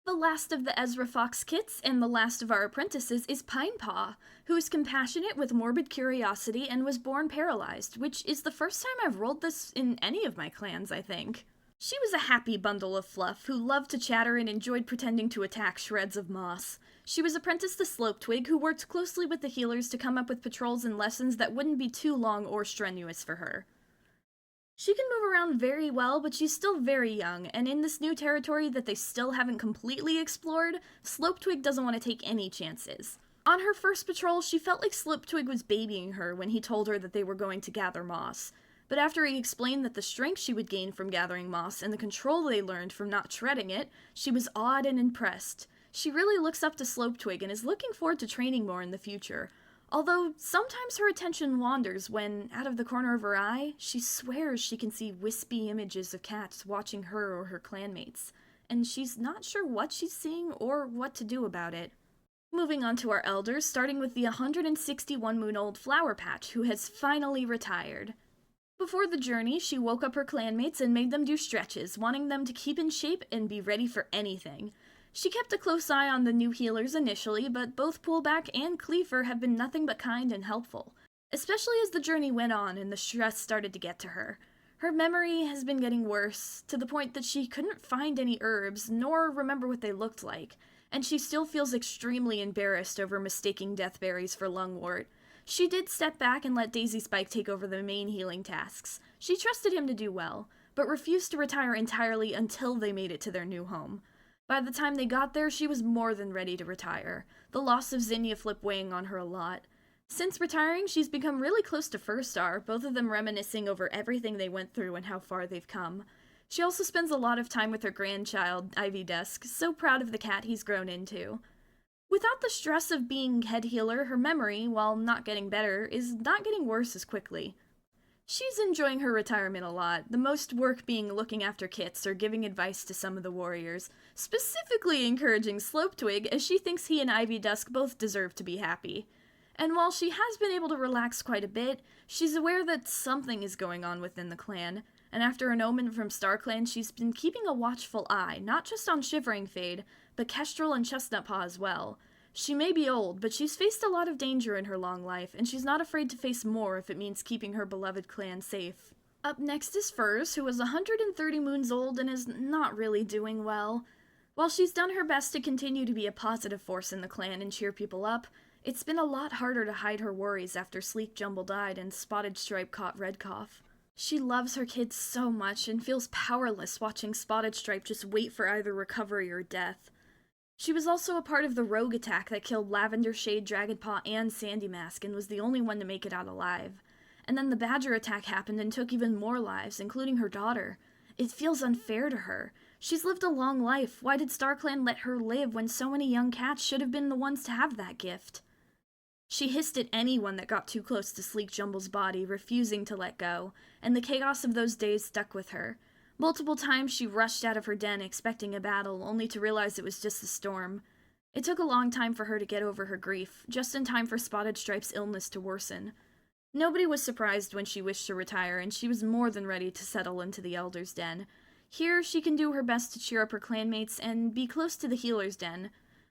The last of the Ezra Fox kits and the last of our apprentices is Pinepaw, who is compassionate with morbid curiosity and was born paralyzed, which is the first time I've rolled this in any of my clans, I think. She was a happy bundle of fluff who loved to chatter and enjoyed pretending to attack shreds of moss. She was apprenticed to Slopetwig, who worked closely with the healers to come up with patrols and lessons that wouldn't be too long or strenuous for her. She can move around very well, but she's still very young, and in this new territory that they still haven't completely explored, Slopetwig doesn't want to take any chances. On her first patrol, she felt like Slopetwig was babying her when he told her that they were going to gather moss. But after he explained that the strength she would gain from gathering moss and the control they learned from not treading it, she was awed and impressed. She really looks up to Slopetwig and is looking forward to training more in the future. Although sometimes her attention wanders when, out of the corner of her eye, she swears she can see wispy images of cats watching her or her clanmates, and she's not sure what she's seeing or what to do about it. Moving on to our elders, starting with the 161-moon-old Flower Patch, who has finally retired. Before the journey, she woke up her clanmates and made them do stretches, wanting them to keep in shape and be ready for anything. She kept a close eye on the new healers initially, but both Pullback and Cleaver have been nothing but kind and helpful, especially as the journey went on and the stress started to get to her. Her memory has been getting worse, to the point that she couldn't find any herbs, nor remember what they looked like, and she still feels extremely embarrassed over mistaking deathberries for lungwort. She did step back and let Daisy Spike take over the main healing tasks. She trusted him to do well, but refused to retire entirely until they made it to their new home. By the time they got there, she was more than ready to retire, the loss of Zinnia Flip weighing on her a lot. Since retiring, she's become really close to First Star, both of them reminiscing over everything they went through and how far they've come. She also spends a lot of time with her grandchild, Ivy Dusk, so proud of the cat he's grown into. Without the stress of being head healer, her memory, while not getting better, is not getting worse as quickly. She's enjoying her retirement a lot, the most work being looking after kits or giving advice to some of the warriors, specifically encouraging Slopetwig as she thinks he and Ivy Dusk both deserve to be happy. And while she has been able to relax quite a bit, she's aware that something is going on within the clan, and after an omen from StarClan, she's been keeping a watchful eye, not just on Shivering Fade, but Kestrel and Chestnut Paw as well. She may be old, but she's faced a lot of danger in her long life, and she's not afraid to face more if it means keeping her beloved clan safe. Up next is Furs, who is 130 moons old and is not really doing well. While she's done her best to continue to be a positive force in the clan and cheer people up, it's been a lot harder to hide her worries after Sleek Jumble died and Spotted Stripe caught Redcoff. She loves her kids so much and feels powerless watching Spotted Stripe just wait for either recovery or death. She was also a part of the rogue attack that killed Lavender Shade, Dragonpaw, and Sandy Mask and was the only one to make it out alive. And then the Badger attack happened and took even more lives, including her daughter. It feels unfair to her. She's lived a long life. Why did StarClan let her live when so many young cats should have been the ones to have that gift? She hissed at anyone that got too close to Sleek Jumble's body, refusing to let go, and the chaos of those days stuck with her. Multiple times she rushed out of her den expecting a battle, only to realize it was just a storm. It took a long time for her to get over her grief, just in time for Spotted Stripe's illness to worsen. Nobody was surprised when she wished to retire, and she was more than ready to settle into the Elder's Den. Here, she can do her best to cheer up her clanmates and be close to the Healer's Den.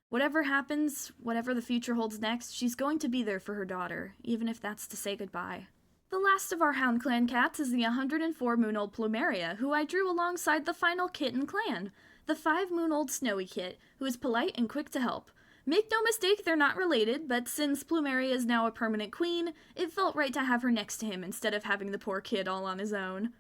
Whatever happens, whatever the future holds next, she's going to be there for her daughter, even if that's to say goodbye. The last of our HoundClan cats is the 104-moon-old Plumeria, who I drew alongside the final kit in clan, the 5-moon-old Snowy Kit, who is polite and quick to help. Make no mistake, they're not related, but since Plumeria is now a permanent queen, it felt right to have her next to him instead of having the poor kid all on his own.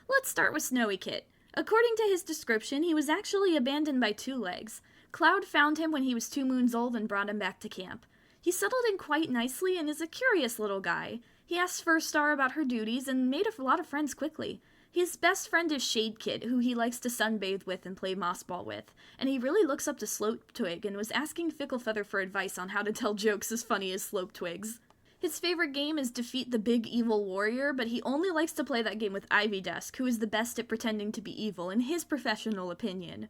Let's start with Snowy Kit. According to his description, he was actually abandoned by Two Legs. Cloud found him when he was 2 moons old and brought him back to camp. He settled in quite nicely and is a curious little guy. He asked First Star about her duties and made a lot of friends quickly. His best friend is Shade Kid, who he likes to sunbathe with and play moss ball with, and he really looks up to Slopetwig and was asking Ficklefeather for advice on how to tell jokes as funny as Slopetwig's. His favorite game is Defeat the Big Evil Warrior, but he only likes to play that game with Ivy Dusk, who is the best at pretending to be evil in his professional opinion.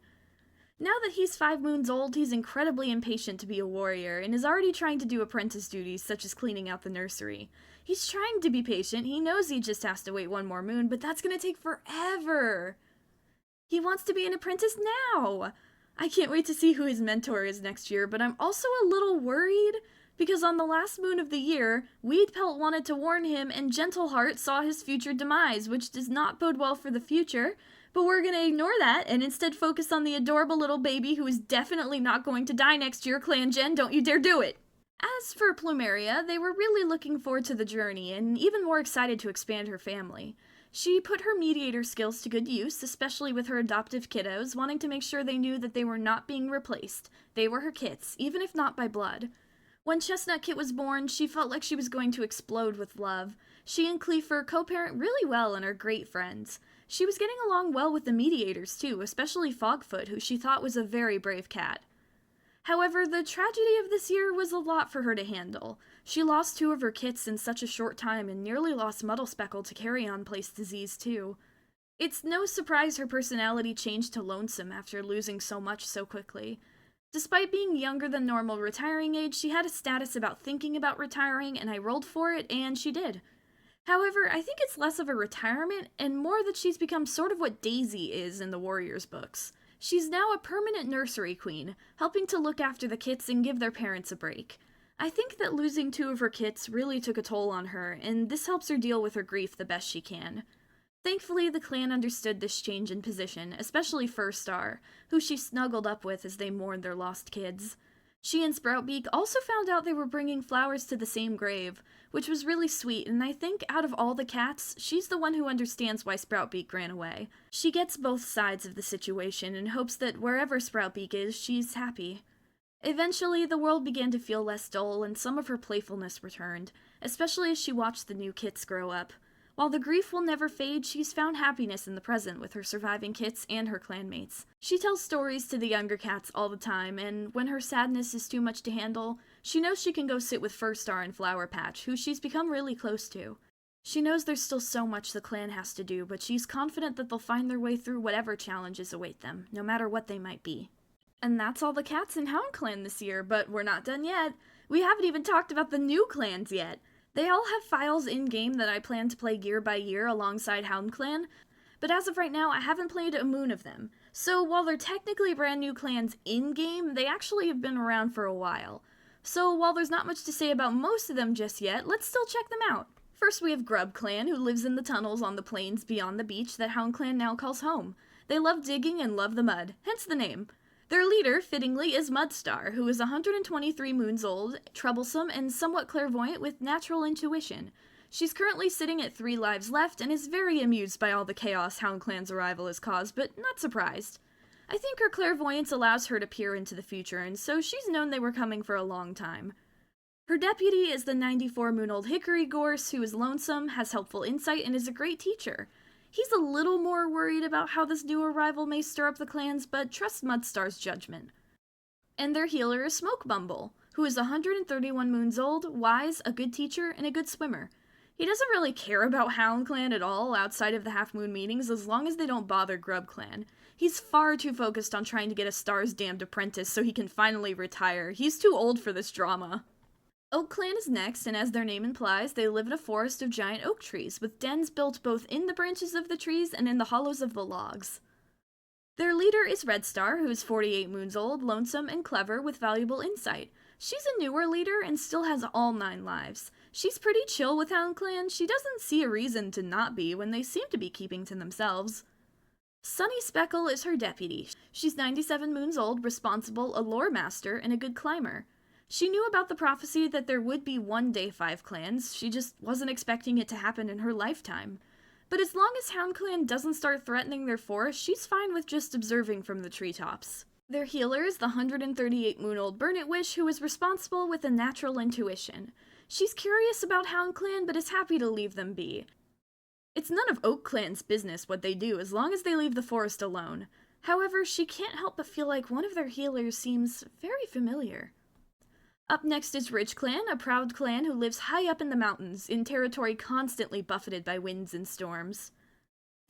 Now that he's 5 moons old, he's incredibly impatient to be a warrior, and is already trying to do apprentice duties such as cleaning out the nursery. He's trying to be patient, he knows he just has to wait 1 more moon, but that's gonna take forever! He wants to be an apprentice now! I can't wait to see who his mentor is next year, but I'm also a little worried, because on the last moon of the year, Weedpelt wanted to warn him, and Gentleheart saw his future demise, which does not bode well for the future. But we're gonna ignore that and instead focus on the adorable little baby who is definitely not going to die next year, ClanGen, don't you dare do it! As for Plumeria, they were really looking forward to the journey and even more excited to expand her family. She put her mediator skills to good use, especially with her adoptive kiddos, wanting to make sure they knew that they were not being replaced. They were her kits, even if not by blood. When Chestnut Kit was born, she felt like she was going to explode with love. She and Cleafer co-parent really well and are great friends. She was getting along well with the mediators too, especially Fogfoot, who she thought was a very brave cat. However, the tragedy of this year was a lot for her to handle. She lost 2 of her kits in such a short time and nearly lost Muddlespeckle to carry-on place disease too. It's no surprise her personality changed to lonesome after losing so much so quickly. Despite being younger than normal retiring age, she had a status about thinking about retiring, and I rolled for it, and she did. However, I think it's less of a retirement, and more that she's become sort of what Daisy is in the Warriors books. She's now a permanent nursery queen, helping to look after the kits and give their parents a break. I think that losing 2 of her kits really took a toll on her, and this helps her deal with her grief the best she can. Thankfully, the clan understood this change in position, especially First Star, who she snuggled up with as they mourned their lost kids. She and Sproutbeak also found out they were bringing flowers to the same grave, which was really sweet, and I think out of all the cats, she's the one who understands why Sproutbeak ran away. She gets both sides of the situation and hopes that wherever Sproutbeak is, she's happy. Eventually, the world began to feel less dull, and some of her playfulness returned, especially as she watched the new kits grow up. While the grief will never fade, she's found happiness in the present with her surviving kits and her clanmates. She tells stories to the younger cats all the time, and when her sadness is too much to handle, she knows she can go sit with Fur Star and Flower Patch, who she's become really close to. She knows there's still so much the clan has to do, but she's confident that they'll find their way through whatever challenges await them, no matter what they might be. And that's all the cats in HoundClan this year, but we're not done yet. We haven't even talked about the new clans yet. They all have files in-game that I plan to play year by year alongside HoundClan, but as of right now, I haven't played a moon of them. So while they're technically brand new clans in-game, they actually have been around for a while. So while there's not much to say about most of them just yet, let's still check them out. First we have Grub Clan, who lives in the tunnels on the plains beyond the beach that HoundClan now calls home. They love digging and love the mud, hence the name. Their leader, fittingly, is Mudstar, who is 123 moons old, troublesome, and somewhat clairvoyant with natural intuition. She's currently sitting at 3 lives left and is very amused by all the chaos HoundClan's arrival has caused, but not surprised. I think her clairvoyance allows her to peer into the future, and so she's known they were coming for a long time. Her deputy is the 94-moon-old Hickory Gorse, who is lonesome, has helpful insight, and is a great teacher. He's a little more worried about how this new arrival may stir up the clans, but trusts Mudstar's judgment. And their healer is Smoke Bumble, who is 131 moons old, wise, a good teacher, and a good swimmer. He doesn't really care about HoundClan at all outside of the half-moon meetings as long as they don't bother Grub Clan. He's far too focused on trying to get a Star's damned apprentice so he can finally retire. He's too old for this drama. Oak Clan is next, and as their name implies, they live in a forest of giant oak trees, with dens built both in the branches of the trees and in the hollows of the logs. Their leader is Red Star, who is 48 moons old, lonesome, and clever, with valuable insight. She's a newer leader and still has all 9 lives. She's pretty chill with HoundClan. She doesn't see a reason to not be when they seem to be keeping to themselves. Sunny Speckle is her deputy. She's 97 moons old, responsible, a lore master, and a good climber. She knew about the prophecy that there would be one day 5 clans, she just wasn't expecting it to happen in her lifetime. But as long as HoundClan doesn't start threatening their forest, she's fine with just observing from the treetops. Their healer is the 138-moon-old Burnet Wish, who is responsible with a natural intuition. She's curious about HoundClan, but is happy to leave them be. It's none of Oak Clan's business what they do, as long as they leave the forest alone. However, she can't help but feel like one of their healers seems very familiar. Up next is Ridge Clan, a proud clan who lives high up in the mountains, in territory constantly buffeted by winds and storms.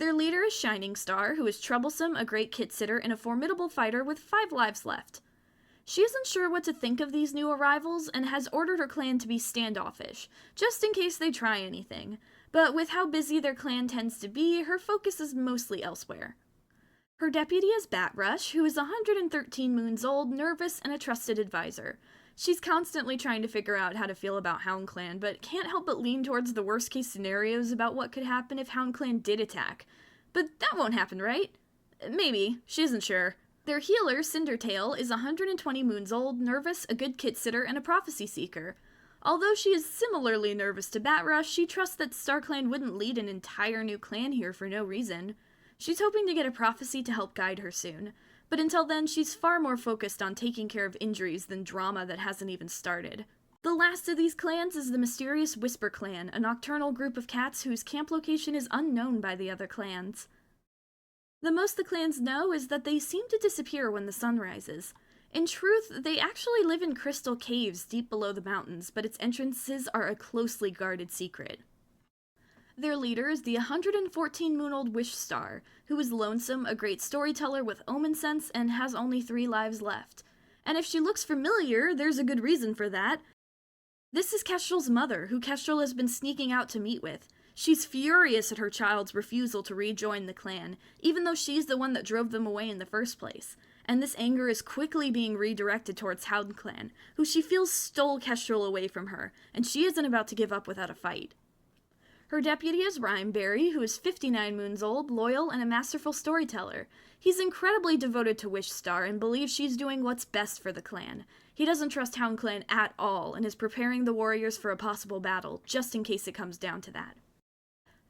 Their leader is Shining Star, who is troublesome, a great kit-sitter, and a formidable fighter with 5 lives left. She isn't sure what to think of these new arrivals, and has ordered her clan to be standoffish, just in case they try anything. But with how busy their clan tends to be, her focus is mostly elsewhere. Her deputy is Batrush, who is 113 moons old, nervous, and a trusted advisor. She's constantly trying to figure out how to feel about HoundClan, but can't help but lean towards the worst-case scenarios about what could happen if HoundClan did attack. But that won't happen, right? Maybe. She isn't sure. Their healer, Cindertail, is 120 moons old, nervous, a good kit-sitter, and a prophecy seeker. Although she is similarly nervous to Batrush, she trusts that StarClan wouldn't lead an entire new clan here for no reason. She's hoping to get a prophecy to help guide her soon. But until then, she's far more focused on taking care of injuries than drama that hasn't even started. The last of these clans is the mysterious Whisper Clan, a nocturnal group of cats whose camp location is unknown by the other clans. The most the clans know is that they seem to disappear when the sun rises. In truth, they actually live in crystal caves deep below the mountains, but its entrances are a closely guarded secret. Their leader is the 114-moon-old Wish Star, who is lonesome, a great storyteller with omen sense, and has only 3 lives left. And if she looks familiar, there's a good reason for that. This is Kestrel's mother, who Kestrel has been sneaking out to meet with. She's furious at her child's refusal to rejoin the clan, even though she's the one that drove them away in the first place. And this anger is quickly being redirected towards HoundClan, who she feels stole Kestrel away from her, and she isn't about to give up without a fight. Her deputy is Rhymeberry, who is 59 moons old, loyal, and a masterful storyteller. He's incredibly devoted to Wish Star and believes she's doing what's best for the clan. He doesn't trust HoundClan at all and is preparing the warriors for a possible battle, just in case it comes down to that.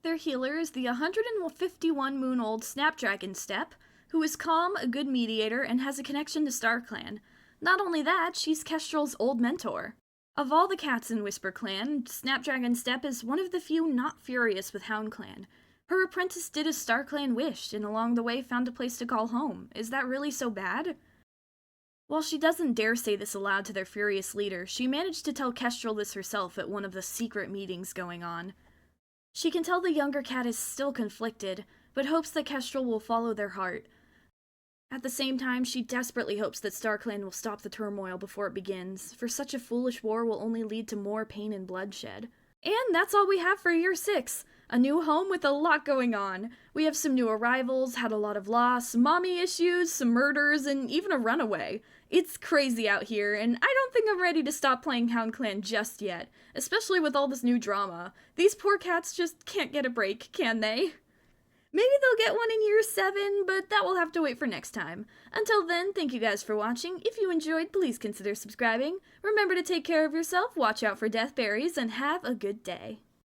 Their healer is the 151-moon-old Snapdragon Steppe, who is calm, a good mediator, and has a connection to StarClan. Not only that, she's Kestrel's old mentor. Of all the cats in Whisper Clan, Snapdragon Steppe is one of the few not furious with HoundClan. Her apprentice did as StarClan wished, and along the way found a place to call home. Is that really so bad? While she doesn't dare say this aloud to their furious leader, she managed to tell Kestrel this herself at one of the secret meetings going on. She can tell the younger cat is still conflicted, but hopes that Kestrel will follow their heart. At the same time, she desperately hopes that StarClan will stop the turmoil before it begins, for such a foolish war will only lead to more pain and bloodshed. And that's all we have for Year 6! A new home with a lot going on. We have some new arrivals, had a lot of loss, mommy issues, some murders, and even a runaway. It's crazy out here, and I don't think I'm ready to stop playing HoundClan just yet, especially with all this new drama. These poor cats just can't get a break, can they? Maybe they'll get one in Year 7, but that will have to wait for next time. Until then, thank you guys for watching. If you enjoyed, please consider subscribing. Remember to take care of yourself, watch out for death berries, and have a good day.